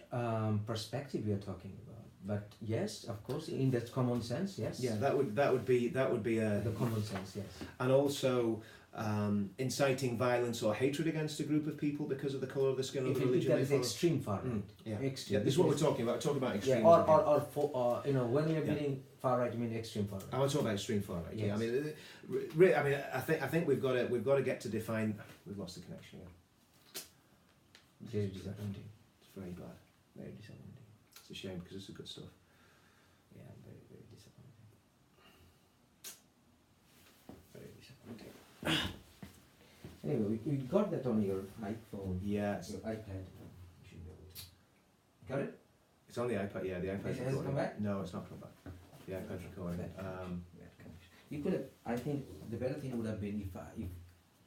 perspective we are talking about. But yes, of course, in that common sense, yes. Yeah, that would be a The common sense, yes. and also inciting violence or hatred against a group of people because of the colour of the skin or If the you think religion that they is follow. extreme far right. Yeah. Extreme. Yeah, this is what we're talking about. Talking about extremes. Yeah, again. you know, when we are Yeah. meaning far right, you mean extreme far right. I want to talk about extreme far right. Yeah, I Yes. mean, I mean, I think we've got to get to define. We've lost the connection again. Very disappointing. It's very bad. Very disappointing. It's a shame because it's the good stuff. Yeah, very, very disappointing. Very disappointing. Anyway, we got that on your iPhone, Yes, your iPad. You should be able to. Got it? it's on the iPad. Yeah, the iPad's It has recording. come back? No, it's not come back. The iPad's recording. Bad connection. You could have. I think the better thing would have been if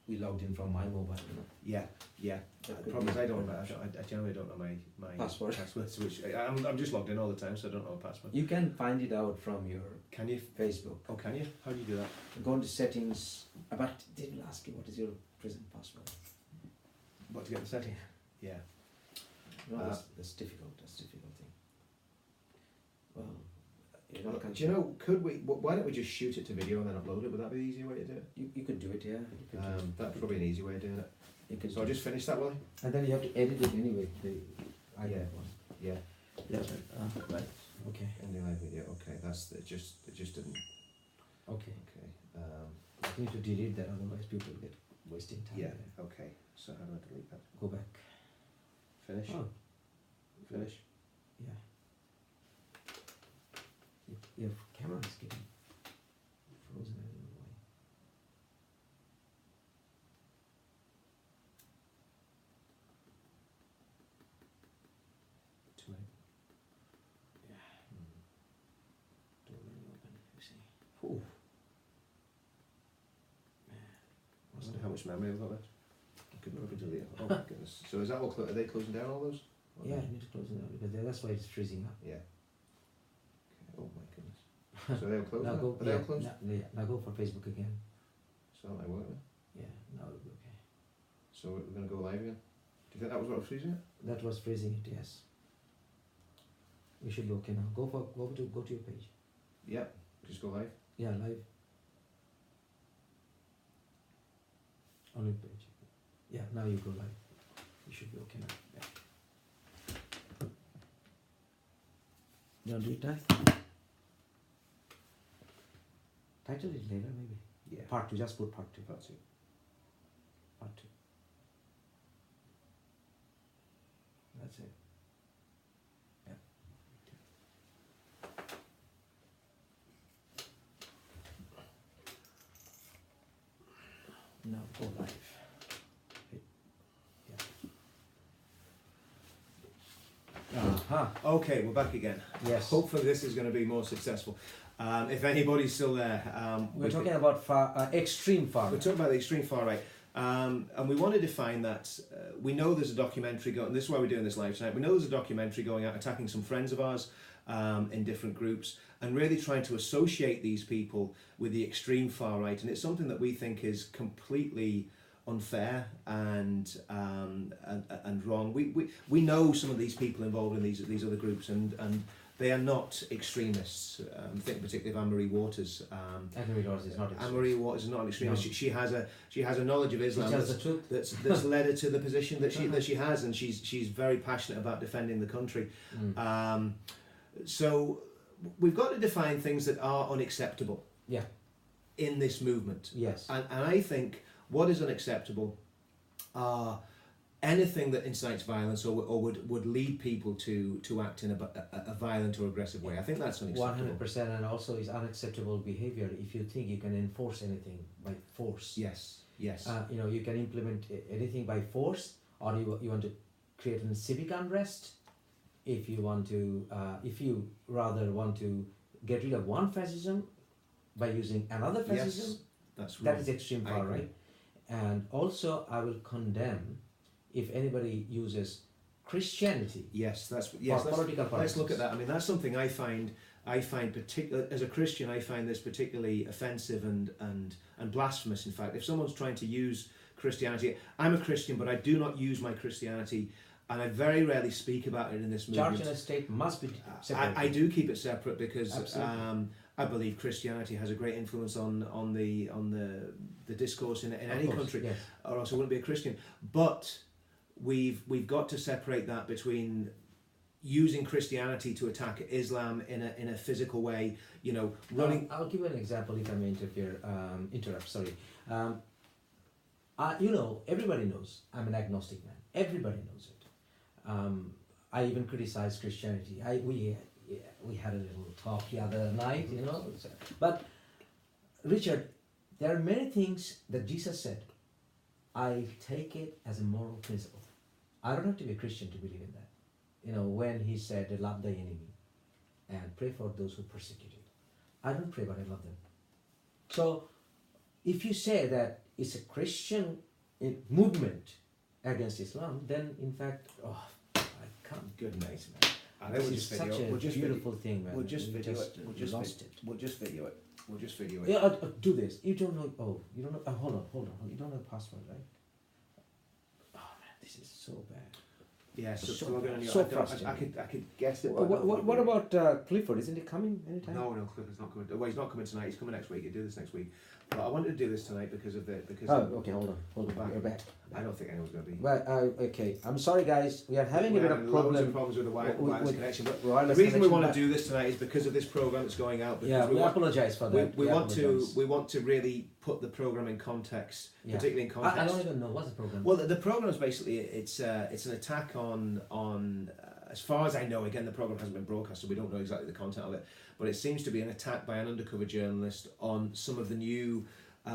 we logged in from my mobile. You know. Yeah. That The could problem be is I don't. better. I generally don't know my Password. passwords, which I'm just logged in all the time, so I don't know a password. You can find it out from your Can you? Facebook. Oh, can you? How do you do that? Go into settings. But didn't ask you what is your present password. What to get the setting? Yeah. No, that's difficult. That's a difficult thing. Well, you're not Do you know? Could we? Why don't we just shoot it to video and then upload it? Would that be the easier way to do it? You could do it, yeah. You could do it. That's probably an easy way of doing it. You could So do I'll it. just finish that, will I? And then you have to edit it anyway. The iPad Yeah. one. Yeah. Yeah. Right. Okay. Ending live video. Okay, that's it. Just didn't. Okay. Okay. I need to delete that, otherwise people get wasting time. Yeah. there. Okay. So how do I delete that? Go back. Finish. Oh, Finish. yeah. Your camera is getting frozen. I don't know why. Too many. Don't let me open. You see. Ooh. Man. I wonder how much memory I've got left. I could never delete it. Oh my goodness. So is that all? Are they closing down all those? Or Yeah, no? I need to close it down because that's why it's freezing up. Yeah. Okay. Oh my goodness. So they'll close. Now now? go. Are they Yeah, all closed? now go for Facebook again. So I work now. Yeah, now it'll be okay. So we're going to go live again. Do you think that was what was freezing it? That was freezing it. Yes. We should be okay now. Go to your page. Yeah. Just go live. Yeah, live. On your page. Yeah, now you go live. You should be okay now. Yeah. You want to do it now? Title it later, maybe. Yeah. Part 2. Just put part 2. That's it. Part 2. That's it. Yeah. Now go live. Yeah. Uh-huh. Okay, we're back again. Yes. Hopefully this is going to be more successful. If anybody's still there, We're talking about extreme far. we're talking about the extreme far right. And we want to define that. We know there's a documentary going. This is why we're doing this live tonight. We know there's a documentary going out attacking some friends of ours in different groups, and really trying to associate these people with the extreme far right. And it's something that we think is completely unfair and wrong. We know some of these people involved in these other groups, and they are not extremists. I think particularly of Anne-Marie Waters. Anne-Marie Waters is not extreme. Anne-Marie Waters is not an extremist. No. She has a knowledge of She Islam tells the truth. that's led her to the position that she has, and she's very passionate about defending the country. So we've got to define things that are unacceptable. Yeah. In this movement. Yes. And I think what is unacceptable are anything that incites violence or would lead people to act in a violent or aggressive way. I think that's unacceptable. 100%, and also is unacceptable behavior if you think you can enforce anything by force. Yes. You can implement anything by force, or you want to create a civic unrest. If you want to, if you rather want to get rid of one fascism by using another fascism, Yes, that's wrong. that is extreme I far agree. right. And also, I will condemn if anybody uses Christianity Yes, for political purposes. let's look at that. I mean, that's something I find particular as a Christian. I find this particularly offensive and blasphemous. In fact, if someone's trying to use Christianity, I'm a Christian, but I do not use my Christianity and I very rarely speak about it in this movement. Church and state must be separated. I do keep it separate because Absolutely. I believe Christianity has a great influence on the discourse in Of any course, country, yes. or else I wouldn't be a Christian. But we've got to separate that between using Christianity to attack Islam in a physical way, you know, running. I'll give you an example if I may interrupt, sorry. You know, everybody knows I'm an agnostic man. Everybody knows it. I even criticize Christianity. We had a little talk the other night, you know. But Richard, there are many things that Jesus said. I take it as a moral principle. I don't have to be a Christian to believe in that. You know, when he said, love thy enemy and pray for those who persecute you. I don't pray, but I love them. So, if you say that it's a Christian movement against Islam, then in fact, I can't. Good night, man. And This we'll is just such video. a We'll just beautiful thing, man. We'll just We video just it. We'll just lost it. We'll just video it. We'll just video it. Yeah, do this. You don't know. Oh, you don't know. Hold on. You don't know the password, right? Oh man, this is so bad. Yeah, so So- plug in on your. so I don't- frustrating. I could guess it. What about Clifford? Isn't he coming anytime? No, Clifford's not coming. Well, he's not coming tonight. He's coming next week. He'll do this next week. But I wanted to do this tonight because Oh, okay. Hold on. You're back. I don't think anyone's going to be. Well, okay. I'm sorry, guys. We are having a bit of problem. Problems with the wireless connection. But wireless the reason we connection, want but- to do this tonight is because of this program that's going out. Because Yeah, we want, apologize for that. we want apologize. to really put the program in context, Yeah. particularly in context. I don't even know what's the program. Well, the program is basically it's an attack on as far as I know. Again, the program hasn't been broadcast, so we don't know exactly the content of it. But it seems to be an attack by an undercover journalist on some of the new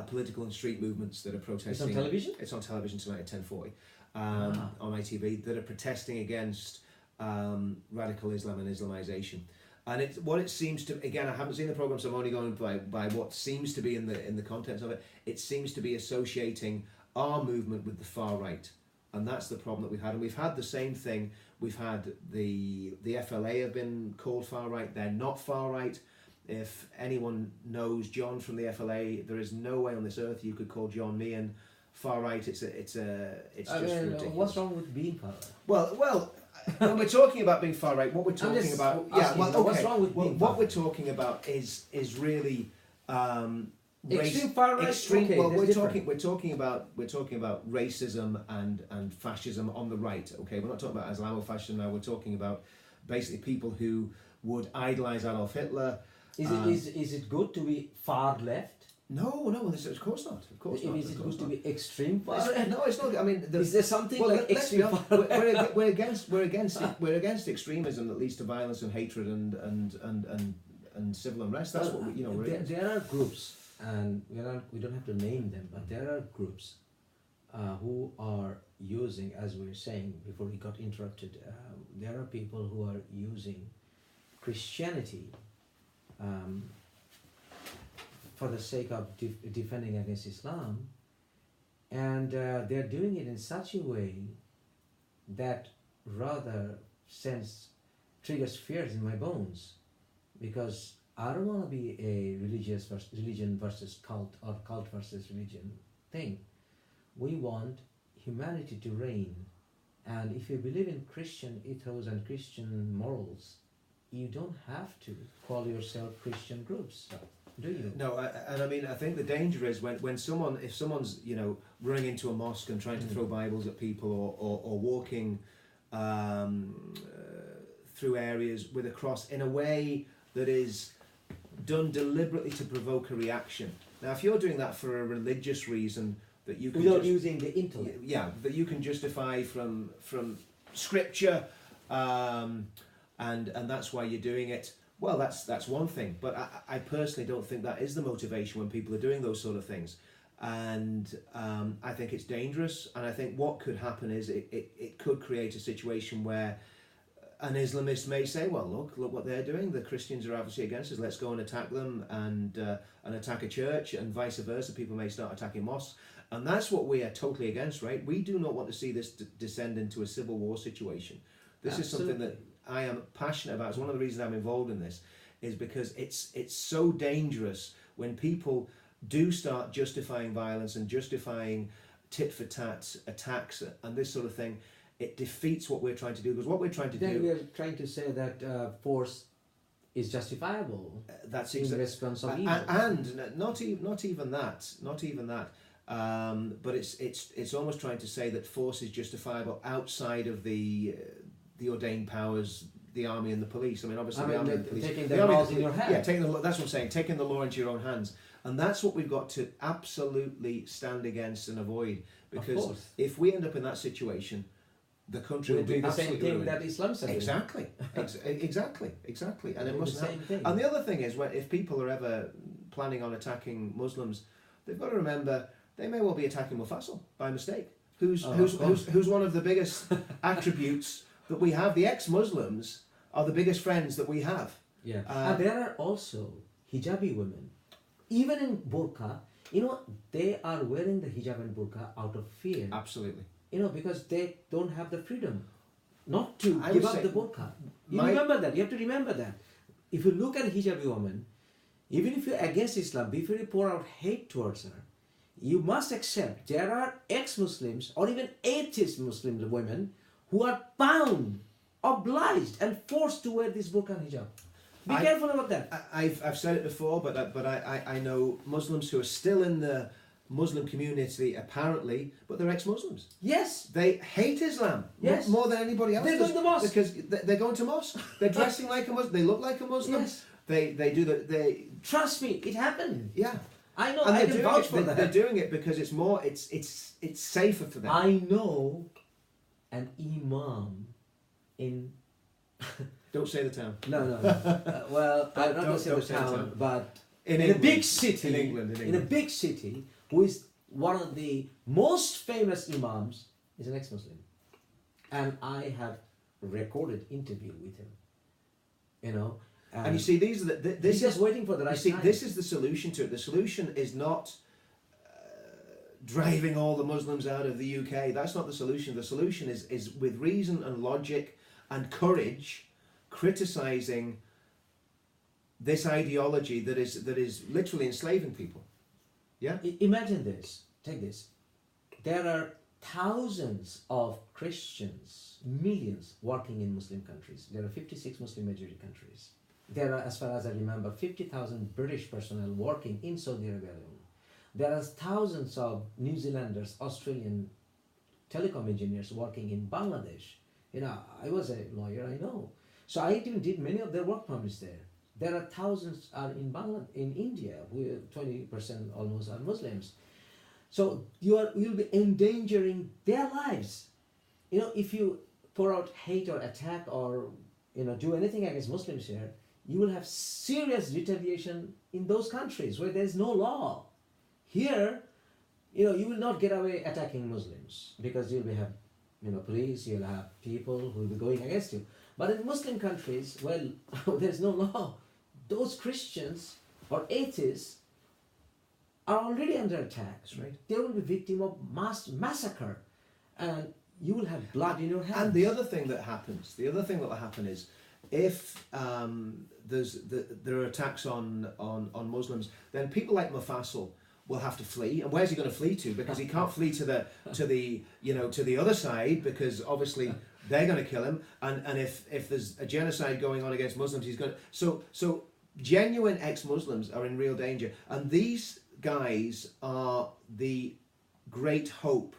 political and street movements that are protesting. It's on television? It's on television tonight at 10:40 Ah. on ITV that are protesting against radical Islam and Islamization. And what it seems to, again, I haven't seen the program, so I'm only going by what seems to be in the contents of it. It seems to be associating our movement with the far right, and that's the problem that we've had. And we've had the same thing. We've had the FLA have been called far right. They're not far right. If anyone knows John from the FLA, there is no way on this earth you could call John Meehan far right. It's just ridiculous. What's wrong with being far right? Well, when we're talking about being far right, what we're talking just about, asking, what's wrong with being what far we're right? talking about is really Extreme far right? extreme. Okay, well, that's we're different. talking about racism and fascism on the right. Okay, we're not talking about Islamofascism now. We're talking about basically people who would idolize Adolf Hitler. Is it good to be far left? No, of course not. Of course not. Is of it course good to not. be extreme far It's- right? no, it's not. I mean, Is there something well, like let's be extreme honest, far right? we're against extremism that leads to violence and hatred and civil unrest. That's what we're against. There are groups, and we don't have to name them, but there are groups who are using, as we were saying before we got interrupted, there are people who are using Christianity for the sake of defending against Islam, and they're doing it in such a way that rather triggers fears in my bones, because I don't want to be a religion versus cult or cult versus religion thing. We want humanity to reign, and if you believe in Christian ethos and Christian morals, you don't have to call yourself Christian groups, do you? No, and I mean, I think the danger is if someone's running into a mosque and trying to throw Bibles at people, or walking through areas with a cross in a way that is done deliberately to provoke a reaction. Now, if you're doing that for a religious reason that you can Without using the intellect. yeah, that you can justify from scripture, and that's why you're doing it. Well, that's one thing, but I personally don't think that is the motivation when people are doing those sort of things, and I think it's dangerous. And I think what could happen is it could create a situation where an Islamist may say, well, look what they're doing. The Christians are obviously against us. Let's go and attack them and attack a church, and vice versa. People may start attacking mosques, and that's what we are totally against, right? We do not want to see this descend into a civil war situation. This is something that I am passionate about. It's one of the reasons I'm involved in this, is because it's so dangerous when people do start justifying violence and justifying tit for tat attacks and this sort of thing. it defeats what we're trying to do. Because what we're trying to Then do, we are trying to say that force is justifiable that's in exactly. response of evil. And not even that. But it's almost trying to say that force is justifiable outside of the ordained powers, the army and the police. I mean, obviously, the army and the police. Taking the the army and laws the in your police- hand. Yeah, that's what I'm saying. Taking the law into your own hands, and that's what we've got to absolutely stand against and avoid. Because course. if we end up in that situation, the country We'll will be do the same absolutely thing ruined. that Islam said. Exactly, exactly, and it Do the mustn't same happen. thing. And the other thing is, if people are ever planning on attacking Muslims, they've got to remember they may well be attacking Mufassal by mistake. Who's one of the biggest attributes that we have? The ex-Muslims are the biggest friends that we have. Yeah. And there are also hijabi women, even in burqa. They are wearing the hijab and burqa out of fear. Absolutely. Because they don't have the freedom not to I give would up say the burqa. You my- remember that. You have to remember that. If you look at a hijabi woman, even if you're against Islam, before you pour out hate towards her, you must accept there are ex-Muslims or even atheist Muslim women who are bound, obliged, and forced to wear this burqa and hijab. Be careful about that. I've said it before, but I know Muslims who are still in the Muslim community apparently, but they're ex-Muslims. Yes. They hate Islam Yes. more than anybody else. They're does, going to mosque. because they're going to mosque. They're dressing like a Muslim. They look like a Muslim. Yes. They Trust me, it happened. yeah. I know. And I they're can doing vouch it. for They're that. doing it because it's safer for them. I know an imam in. Don't say the town. No. Well, I'm not going to say the don't say the town, town. but In a England. big city. In England. In a big city, who is one of the most famous imams, is an ex-Muslim, and I have recorded interview with him. And you see, these are he's this just is waiting for the right you see, time. this is the solution to it. The solution is not driving all the Muslims out of the UK. That's not the solution. The solution is with reason and logic and courage, criticising this ideology that is literally enslaving people. Yeah. Imagine this. Take this. There are thousands of Christians, millions working in Muslim countries. There are 56 Muslim majority countries. There are, as far as I remember, 50,000 British personnel working in Saudi Arabia alone. There are thousands of New Zealanders, Australian telecom engineers working in Bangladesh. I was a lawyer, I know. So I even did many of their work permits there. There are thousands are in India, where 20% almost are Muslims. So you'll be endangering their lives. If you pour out hate or attack or do anything against Muslims here, you will have serious retaliation in those countries where there is no law. Here, you will not get away attacking Muslims because you'll have police, you'll have people who will be going against you. But in Muslim countries, well, there's no law. Those Christians or atheists are already under attack. That's right. They will be victim of mass massacre, and you will have blood in your hands. And the other thing that will happen is if there are attacks on Muslims, then people like Mufassal will have to flee. And where's he going to flee to? Because he can't flee to the other side, because obviously they're going to kill him. And if there's a genocide going on against Muslims, he's going to. So genuine ex-Muslims are in real danger, and these guys are the great hope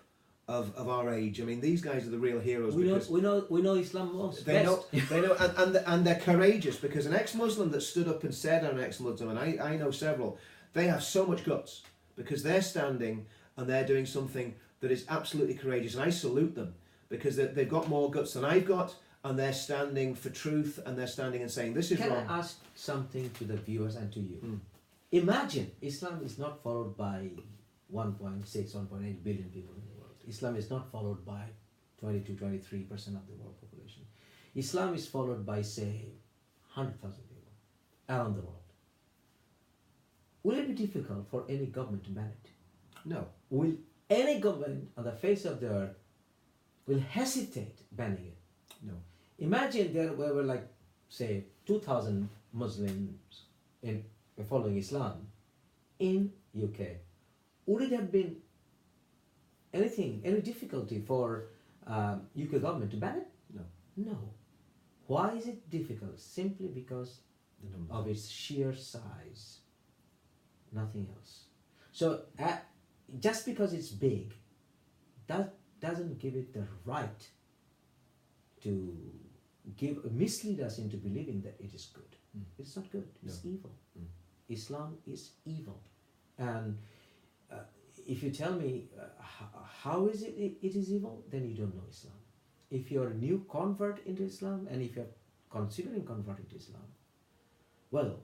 of our age. I mean, these guys are the real heroes. We because know Islam most they best. know, and they're courageous, because an ex-Muslim that stood up and said I'm an ex-Muslim, and I know several, they have so much guts because they're standing and they're doing something that is absolutely courageous, and I salute them because they've got more guts than I've got, and they're standing for truth, and they're standing and saying this is Can wrong. I ask something to the viewers and to you? Imagine Islam is not followed by 1.6, 1.8 billion people in the world. Islam is not followed by 22, 23% of the world population. Islam is followed by, say, 100,000 people around the world. Will it be difficult for any government to ban it? No. Will any government on the face of the earth will hesitate banning it? No. Imagine there were like, say, 2,000 Muslims following Islam in UK. Would it have been any difficulty for UK government to ban it? No. No. Why is it difficult? Simply because The numbers. of its sheer size. Nothing else. So just because it's big, that doesn't give it the right to mislead us into believing that it is good. It's not good. It's evil. Islam is evil. And if you tell me how is it is evil, then you don't know Islam. If you're a new convert into Islam, and if you're considering converting to Islam, well,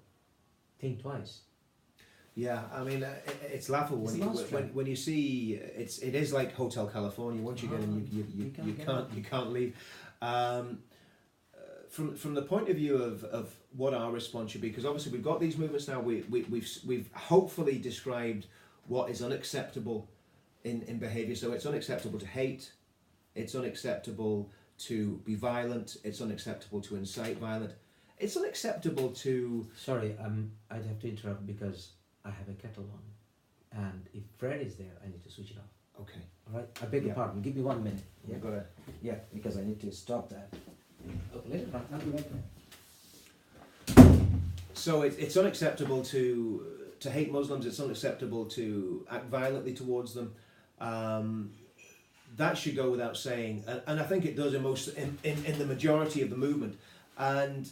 think twice. Yeah, I mean, it's laughable It's when lost track. when you see it is like Hotel California. Once you get in, you can't leave. From the point of view of what our response should be, because obviously we've got these movements now. We've hopefully described what is unacceptable in behaviour. So it's unacceptable to hate. It's unacceptable to be violent. It's unacceptable to incite violence. It's unacceptable to. Sorry, I'd have to interrupt because I have a kettle on, and if Fred is there, I need to switch it off. Okay. All right, I beg your pardon. Give me 1 minute. Yeah, You've got to. yeah, because I need to stop that. Okay, later. I'll be right back. So it's unacceptable to hate Muslims. It's unacceptable to act violently towards them. That should go without saying, and I think it does in the majority of the movement. And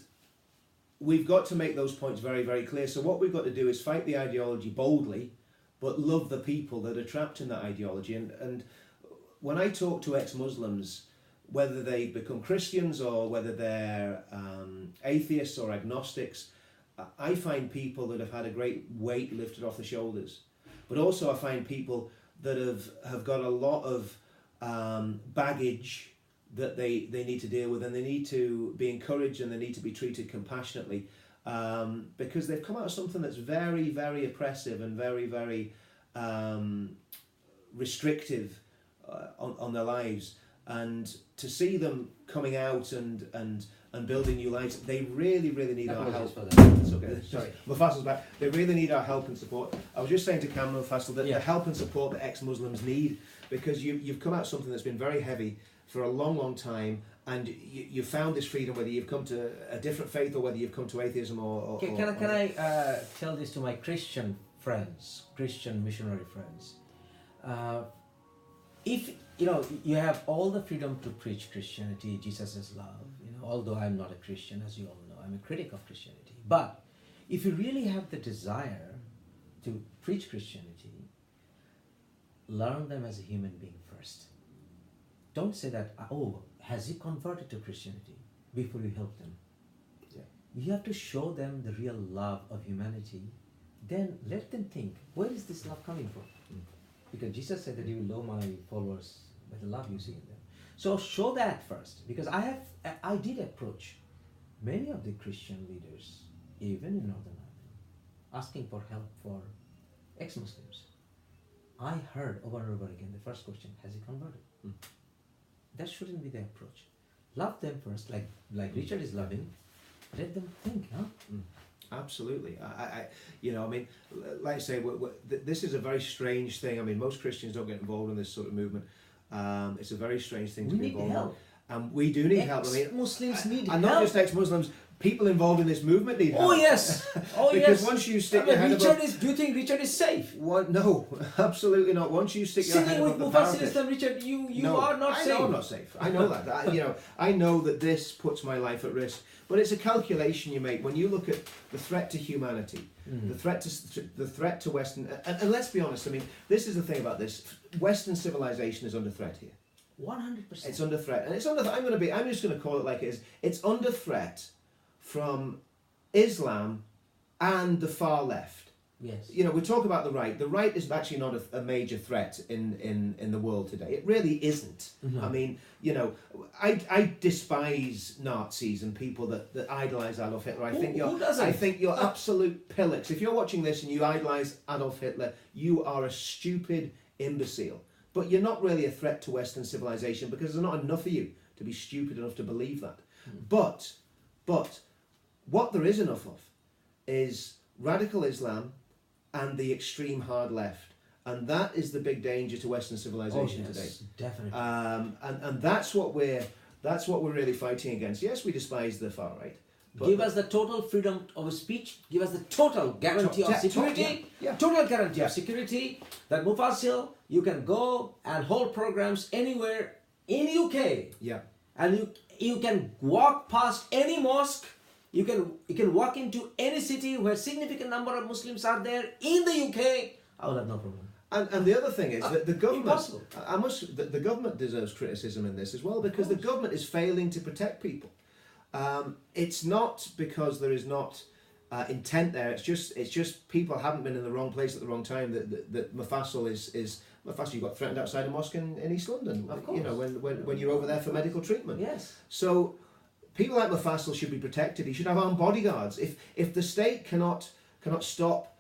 we've got to make those points very, very clear. So what we've got to do is fight the ideology boldly, but love the people that are trapped in that ideology. And when I talk to ex-Muslims, whether they become Christians or whether they're atheists or agnostics, I find people that have had a great weight lifted off the shoulders. But also I find people that have got a lot of baggage that they need to deal with, and they need to be encouraged and they need to be treated compassionately, because they've come out of something that's very, very oppressive and very, very restrictive on their lives. And to see them coming out and building new lives, they really, really need our help. It's okay. Sorry. Mufassal's back. They really need our help and support. I was just saying to Cameron Mufassal that the help and support that ex-Muslims need, because you've come out something that's been very heavy for a long, long time, and you found this freedom, whether you've come to a different faith or whether you've come to atheism or Can I tell this to my Christian friends, Christian missionary friends? If you have all the freedom to preach Christianity, Jesus is love. Although I'm not a Christian, as you all know, I'm a critic of Christianity. But if you really have the desire to preach Christianity, learn them as a human being first. Don't say that, has he converted to Christianity, before you help them. Yeah. You have to show them the real love of humanity. Then let them think, where is this love coming from? Because Jesus said that you will know my followers by the love you see in them. So show that first, because I did approach many of the Christian leaders, even in Northern Ireland, asking for help for ex-Muslims. I heard over and over again the first question, has he converted? That shouldn't be the approach. Love them first, like Richard is loving. Let them think, huh? Absolutely. Like I say, this is a very strange thing. I mean, most Christians don't get involved in this sort of movement. It's a very strange thing to be involved in. And we do need help. I mean, Muslims need help. And not just ex-Muslims, people involved in this movement need help. Oh yes! Oh because yes! once you stick your head above... do you think Richard is safe? No, absolutely not. Once you stick your head above the parapet... Sitting with Mufassil Richard, you are not safe. I know I'm not safe. I know that. I know that this puts my life at risk. But it's a calculation you make when you look at the threat to humanity, the threat to Western... And let's be honest, I mean, this is the thing about this. Western civilization is under threat here. 100%. It's under threat. And it's under... I'm just going to call it like it is. It's under threat from Islam and the far left. Yes. We talk about the right. The right is actually not a major threat in the world today. It really isn't. No. I mean, I despise Nazis and people that idolise Adolf Hitler. Who doesn't? I think you're absolute pillocks. If you're watching this and you idolise Adolf Hitler, you are a stupid imbecile. But you're not really a threat to Western civilization, because there's not enough of you to be stupid enough to believe that. But what there is enough of is radical Islam and the extreme hard left. and that is the big danger to Western civilization today. Definitely. And that's what we're really fighting against. Yes, we despise the far right. But give us the total freedom of speech. Give us the total guarantee of security. Total guarantee of security. That Mufasil, you can go and hold programs anywhere in UK. Yeah. And you can walk past any mosque. You can walk into any city where significant number of Muslims are there in the UK. I will have no problem. And the other thing is that the government, impossible. the government deserves criticism in this as well, because the government is failing to protect people. It's not because there is not intent there. It's just people haven't been in the wrong place at the wrong time. That Mufasil is Mufasil. You got threatened outside a mosque in East London. Of course. You know, when you're over there for medical treatment. Yes. So people like Mufasil should be protected. He should have armed bodyguards. If the state cannot stop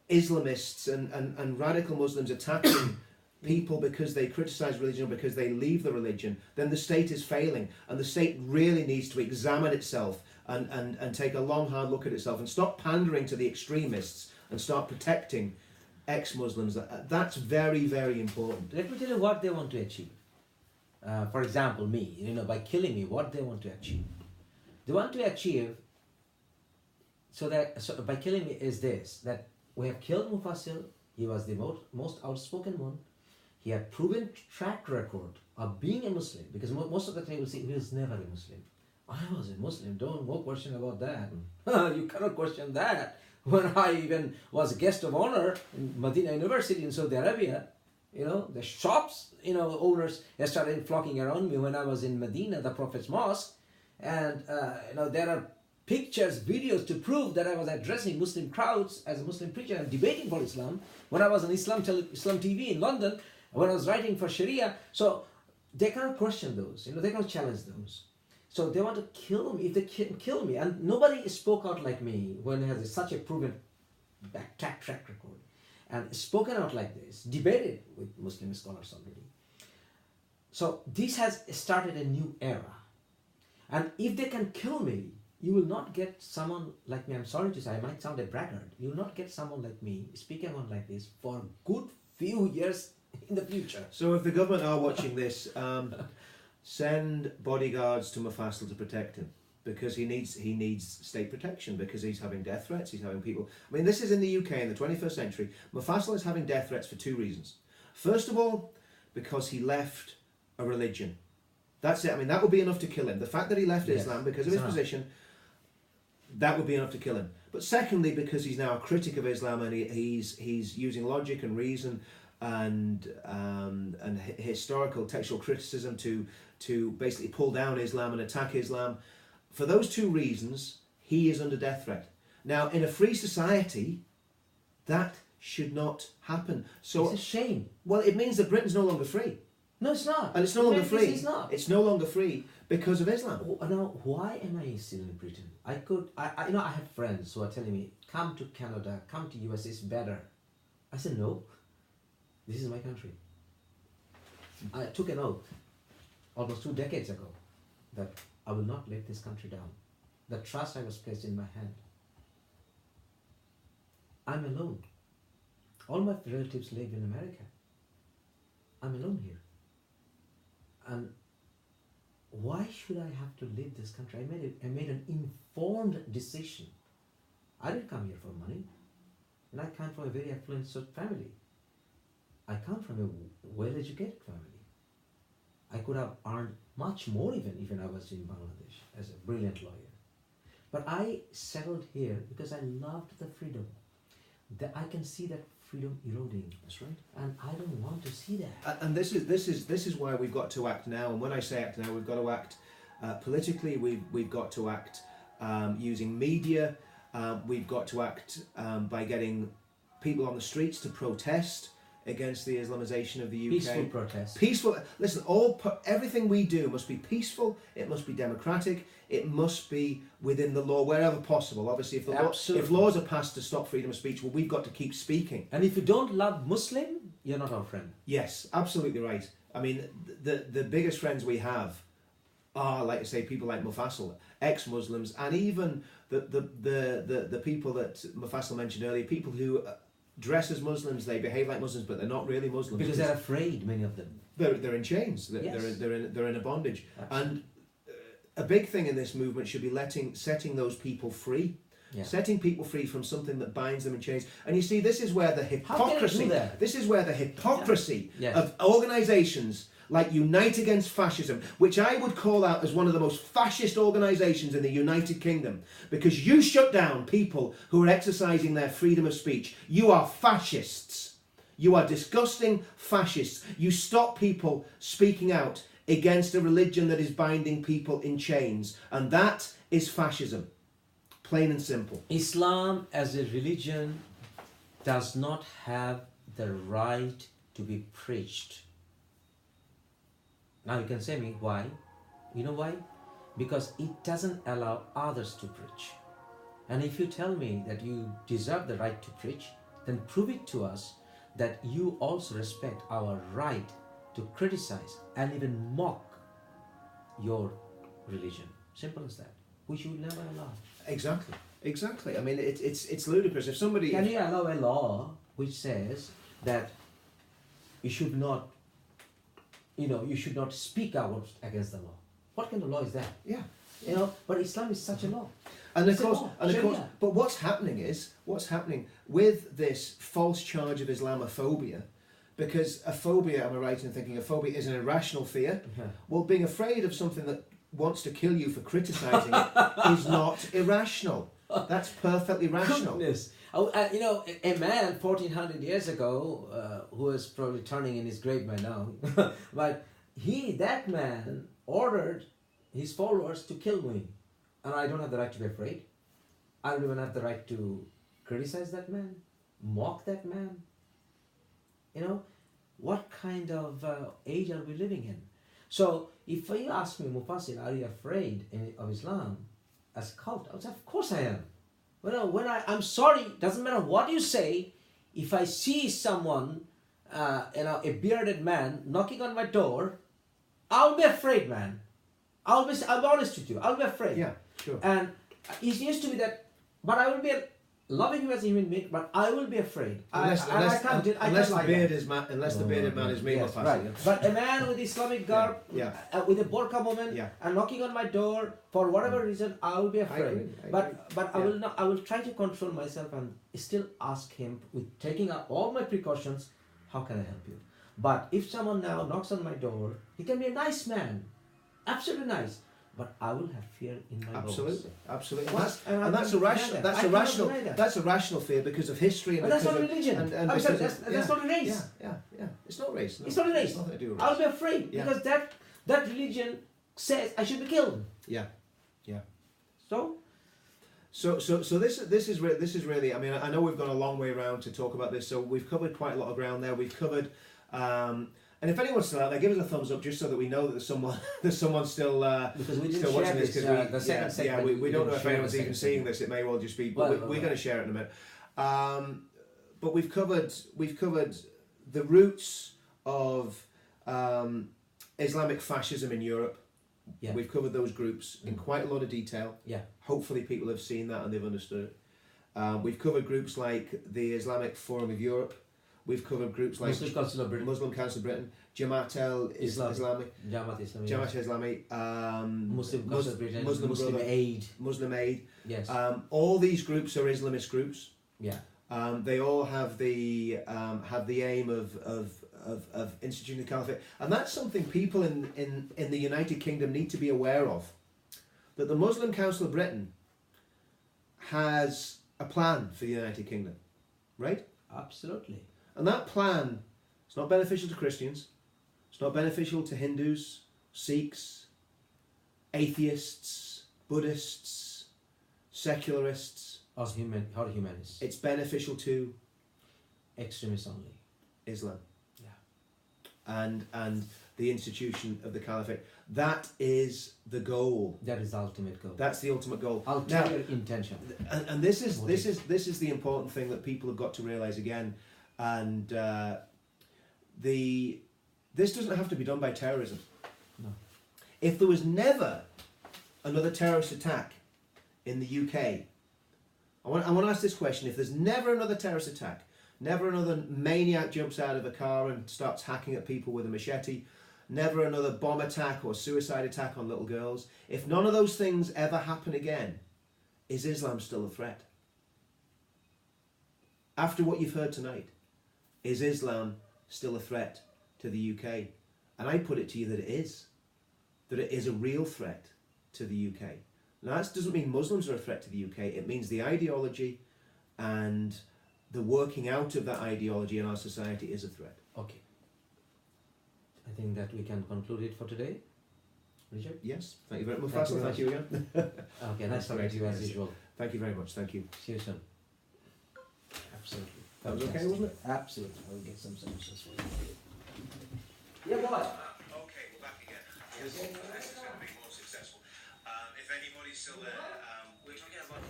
Islamists and radical Muslims attacking people because they criticize religion or because they leave the religion, then the state is failing, and the state really needs to examine itself and take a long hard look at itself and stop pandering to the extremists and start protecting ex-Muslims. That's very, very important. Let me tell you what they want to achieve. For example, me, by killing me, what they want to achieve. They want to achieve, so by killing me is this, that we have killed Mufasil. He was the most outspoken one. He had proven track record of being a Muslim, because most of the time we say he was never a Muslim. I was a Muslim, no question about that. You cannot question that. When I even was a guest of honor in Medina University in Saudi Arabia, the shops, owners started flocking around me when I was in Medina, the Prophet's Mosque. And, there are pictures, videos to prove that I was addressing Muslim crowds as a Muslim preacher and debating for Islam. When I was on Islam TV in London, when I was writing for Sharia. So they cannot question those, they cannot challenge those. So they want to kill me. If they can kill me, and nobody spoke out like me when he has such a proven track record, and spoken out like this, debated with Muslim scholars already. So this has started a new era. And if they can kill me, you will not get someone like me. I'm sorry to say, I might sound a braggart. You will not get someone like me speaking on like this for a good few years in the future. So if the government are watching this, send bodyguards to Mufasil to protect him, because he needs state protection, because he's having death threats. He's having people. I mean, this is in the UK in the 21st century. Mufasil is having death threats for two reasons. First of all, because he left a religion. That's it. I mean, that would be enough to kill him. The fact that he left Islam because of his position, that would be enough to kill him. But secondly, because he's now a critic of Islam, and he's using logic and reason and historical textual criticism to basically pull down Islam and attack Islam. For those two reasons, he is under death threat. Now, in a free society, that should not happen. So it's a shame. Well, it means that Britain's no longer free. No, it's not. And it's no longer free. It's not. It's no longer free because of Islam. Now, why am I still in Britain? I have friends who are telling me, come to Canada, come to US, it's better. I said, no, this is my country. I took an oath almost 2 decades ago that I will not let this country down. The trust I was placed in my hand. I'm alone. All my relatives live in America. I'm alone here. And why should I have to leave this country? I made an informed decision. I didn't come here for money. And I come from a very affluent family. I come from a well-educated family. I could have earned much more even I was in Bangladesh as a brilliant lawyer. But I settled here because I loved the freedom. I can see that freedom eroding. That's right. And I don't want to see that. And this is why we've got to act now. And when I say act now, we've got to act politically. We've got to act using media. We've got to act by getting people on the streets to protest against the Islamization of the UK. Peaceful protest. Peaceful. Listen, everything we do must be peaceful. It must be democratic. It must be within the law wherever possible. Obviously, if laws are passed to stop freedom of speech, well, we've got to keep speaking. And if you don't love Muslim, you're not our friend. Yes, absolutely right. I mean, the biggest friends we have are, like I say, people like Mufasil, ex-Muslims, and even the people that Mufasil mentioned earlier, people who dress as Muslims, they behave like Muslims, but they're not really Muslims Because they're afraid, many of them. they're in chains. Yes. They're in a bondage. Absolutely. And a big thing in this movement should be setting those people free. Yeah. Setting people free from something that binds them in chains. And you see, this is where the How can it hypocrisy. do that? This is where the hypocrisy Yes. of organisations like Unite Against Fascism, which I would call out as one of the most fascist organisations in the United Kingdom, because you shut down people who are exercising their freedom of speech. You are fascists. You are disgusting fascists. You stop people speaking out against a religion that is binding people in chains, and that is fascism. Plain and simple. Islam as a religion does not have the right to be preached. Now you can say me, why? You know why? Because it doesn't allow others to preach. And if you tell me that you deserve the right to preach, then prove it to us that you also respect our right to criticize and even mock your religion. Simple as that. Which you would never allow. Exactly. I mean, it's ludicrous. If somebody... Can you allow a law which says that you should not, you should not speak out against the law? What kind of law is that? Yeah. But Islam is such a law. And of It's a course, law, but Sharia. what's happening with this false charge of Islamophobia, because a phobia, am I right in thinking a phobia is an irrational fear? Yeah. Well, being afraid of something that wants to kill you for criticising it is not irrational. That's perfectly rational. Goodness. A man 1400 years ago, who is probably turning in his grave by now, but that man ordered his followers to kill me. And I don't have the right to be afraid. I don't even have the right to criticize that man, mock that man. What kind of age are we living in? So if you ask me, Mufassir, are you afraid of Islam as a cult? I would say, of course I am. I'm sorry, doesn't matter what you say, if I see someone, a bearded man knocking on my door, I'll be afraid, man. I'm honest with you, I'll be afraid. Yeah, sure. And it used to be that, but I will be loving him as a human being, but I will be afraid. Unless the bearded man is me, yes, Mufassir, right. yeah. But a man with Islamic garb, Yeah. with a burqa woman, Yeah. and knocking on my door for whatever reason, I will be afraid. agree. But I Yeah. will not. I will try to control myself and still ask him, with taking up all my precautions, how can I help you? But if someone now knocks on my door, he can be a nice man, absolutely nice. But I will have fear in my bones. Absolutely. And That's I a rational. cannot That's a deny rational. that. That's a rational fear because of history and But that's because not of religion. And I'm sorry, because that's not a race. Yeah. It's not race. No. It's not a race. It's nothing to do with I'll race. be afraid Yeah. because that religion says I should be killed. Yeah. So So this is really. I mean, I know we've gone a long way around to talk about this. So we've covered quite a lot of ground there. We've covered. And if anyone's still out there, give us a thumbs up just so that we know that there's someone still because we didn't still share watching this. this, Because the second segment. we don't know didn't if share anyone's the even second seeing segment. this. It may well just be. Well, But we're going to share it in a minute. But we've covered the roots of Islamic fascism in Europe. Yeah. We've covered those groups in quite a lot of detail. Yeah. Hopefully people have seen that and they've understood it. We've covered groups like the Islamic Forum of Europe. We've covered groups like Muslim Council of Britain, Muslim Council of Britain, Jamaat al-Islami, Jamaat Islami, Jamaat al-Islami, Muslim Council of Britain, Muslim Muslim Brother- Aid. Muslim Aid. Yes. All these groups are Islamist groups. Yeah. They all have the aim of instituting the caliphate, and that's something people in the United Kingdom need to be aware of. That the Muslim Council of Britain has a plan for the United Kingdom, right? Absolutely. And that plan is not beneficial to Christians. It's not beneficial to Hindus, Sikhs, atheists, Buddhists, secularists. Or humanists. It's beneficial to Extremists only. Islam. Yeah. And the institution of the caliphate. That is the goal. That is the ultimate goal. That's the ultimate goal. Ulterior intention. And this is the important thing that people have got to realise again. And this doesn't have to be done by terrorism. No. If there was never another terrorist attack in the UK, I want to ask this question: if there's never another terrorist attack, Never another maniac jumps out of a car and starts hacking at people with a machete. Never another bomb attack or suicide attack on little girls. If none of those things ever happen again, is Islam still a threat? After what you've heard tonight, is Islam still a threat to the UK? And I put it to you that it is. That it is a real threat to the UK. Now that doesn't mean Muslims are a threat to the UK. It means the ideology and the working out of that ideology in our society is a threat. Okay. I think that we can conclude it for today. Richard? Yes, thank you very much. Thank you Thank you again. Okay, nice talking to you as usual. Thank you very much. Thank you. See you soon. Absolutely. That was okay, Fantastic. wasn't it? Absolutely. I'll get some solutions for you. Yeah, boy. Okay, we're back again. Yes, this is going to be more successful. If anybody's still there, we're talking about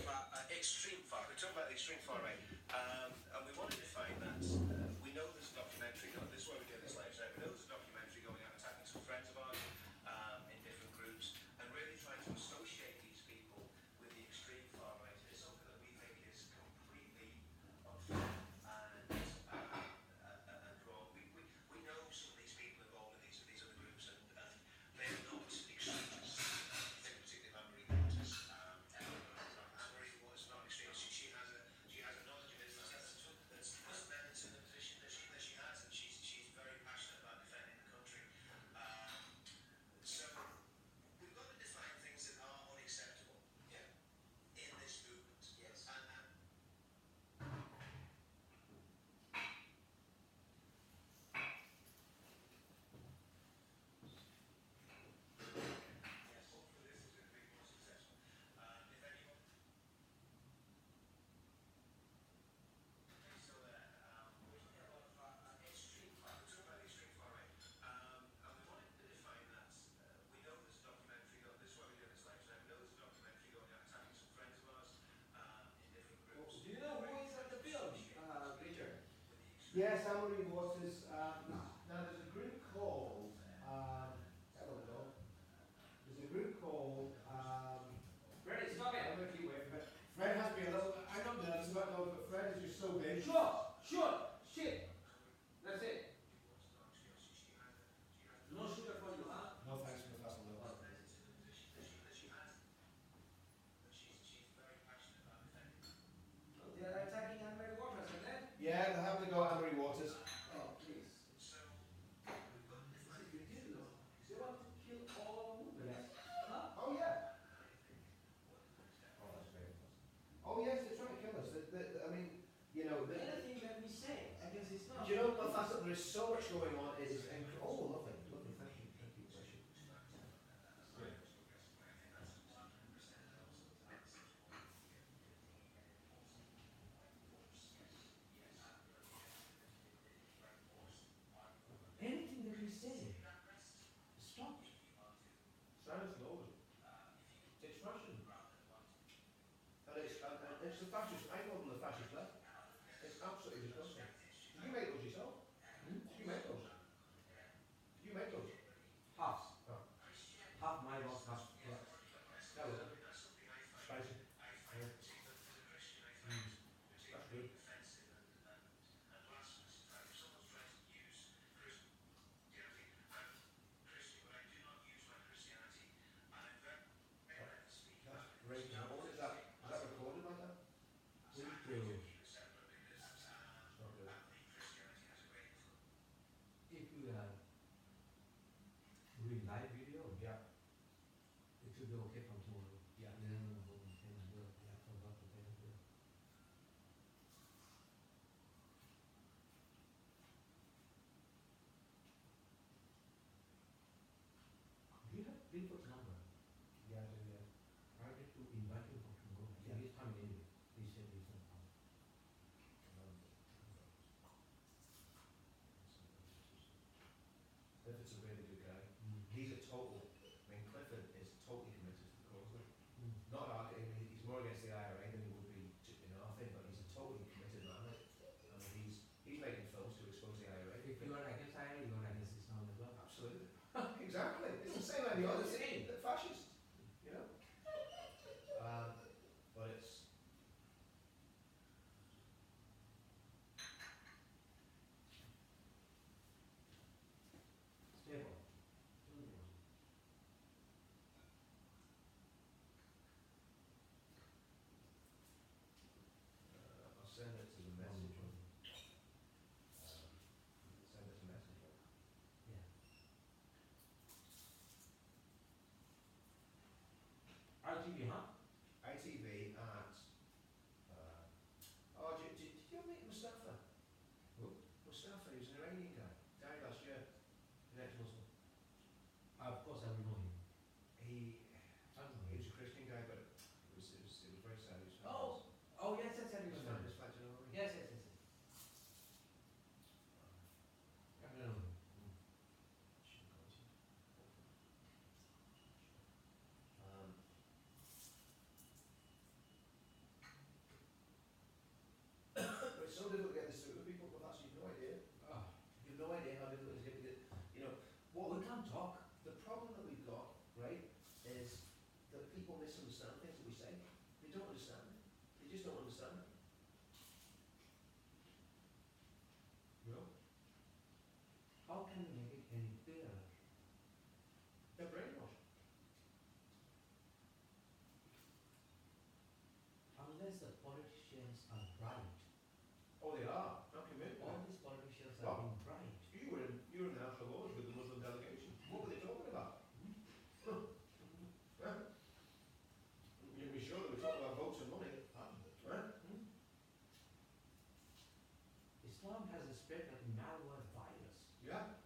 extreme far. We're talking about the extreme far right, and we want to define that. We know there's a documentary going. This is why we do this live show. We know there's a documentary going on attacking some friends of ours in different groups, and really trying to associate these people with the extreme far right is something that we think is completely unfair and wrong. We know some of these people involved in these other groups, and they're not extremists. Particularly Anne-Marie Waters. Anne-Marie Waters is not extremist. She has a knowledge of Islam that's led her to the position that she has, and she's very passionate about defending the country. So we've got to define things that are unacceptable. Yeah. In this movement. Yes. And yes, hopefully this is going to be more successful. If anyone still there, we're talking about extreme far. We're talking about extreme far right, and we wanted to define that. We know there's a documentary going. This is why we do this live show. We know there's a documentary going on attacking some friends of ours in different groups. Do you know who is at the film, Richard? Yes, Anne-Marie Waters. Now there's a group called. There's a group called. Fred, stop it. I'm going to keep waiting, but Fred has been a little. I'm not nervous about those, but Fred is just so big. Sure. Shit. That's it. No sugar for you, huh? No thanks for the fast one. She's very passionate about defending. They are attacking Anne-Marie Waters, isn't it? Yeah, they're having to go at Anne-Marie Waters. Oh, please. So we've got to define They want to kill all movements. Huh? Oh yeah. Oh, that's very fast. Oh yes, they're trying to kill us. I mean, you know. Anything that we say, I guess it's not. Do you know what? That's there is so much going on. It is oh, lovely. Thank you. Bless you. Anything that we say, stop. Silence Lord. It's Russian. And it's the fascist. I call them the fascist left. It's absolutely disgusting. Did you make those yourself? Did you make those? Did you make those? Half. Oh. Half my boss, half. Yeah. That was it. Spicy. Yeah. That's good. That's great. Now, what is that? Is that recorded like that? It's not good. If you are doing live video, Yeah. it should be okay from tomorrow. Yeah. Then things will. Yeah, forgot to pay the bill. Do you have Bigfoot's number? Yeah, I do, yeah. Try to invite him for tomorrow. Yeah. He's coming anyway. He said he's not coming. Clifford's a really good guy. He's a total. I mean, Clifford is totally committed to the cause. Not arguing. He's more against the IRA than he would be in our thing, but he's a totally committed man. Like, I mean, he's making films to expose the IRA. If you are against IRA, you are against Islam as well. Absolutely. Exactly. It's the same idea. All the same. The fascist. You know. But it's. don't understand it. They just don't understand it. No. How can we make it any clearer? They're brainwashed. Unless the politicians are bright, Oh, they are. I'm convinced. all these politicians Well, are being bright. You were in the House of Lords with the Muslim delegation. What were they talking about? You be sure they were talking about votes and money. Islam has spread like a malware virus. Yeah.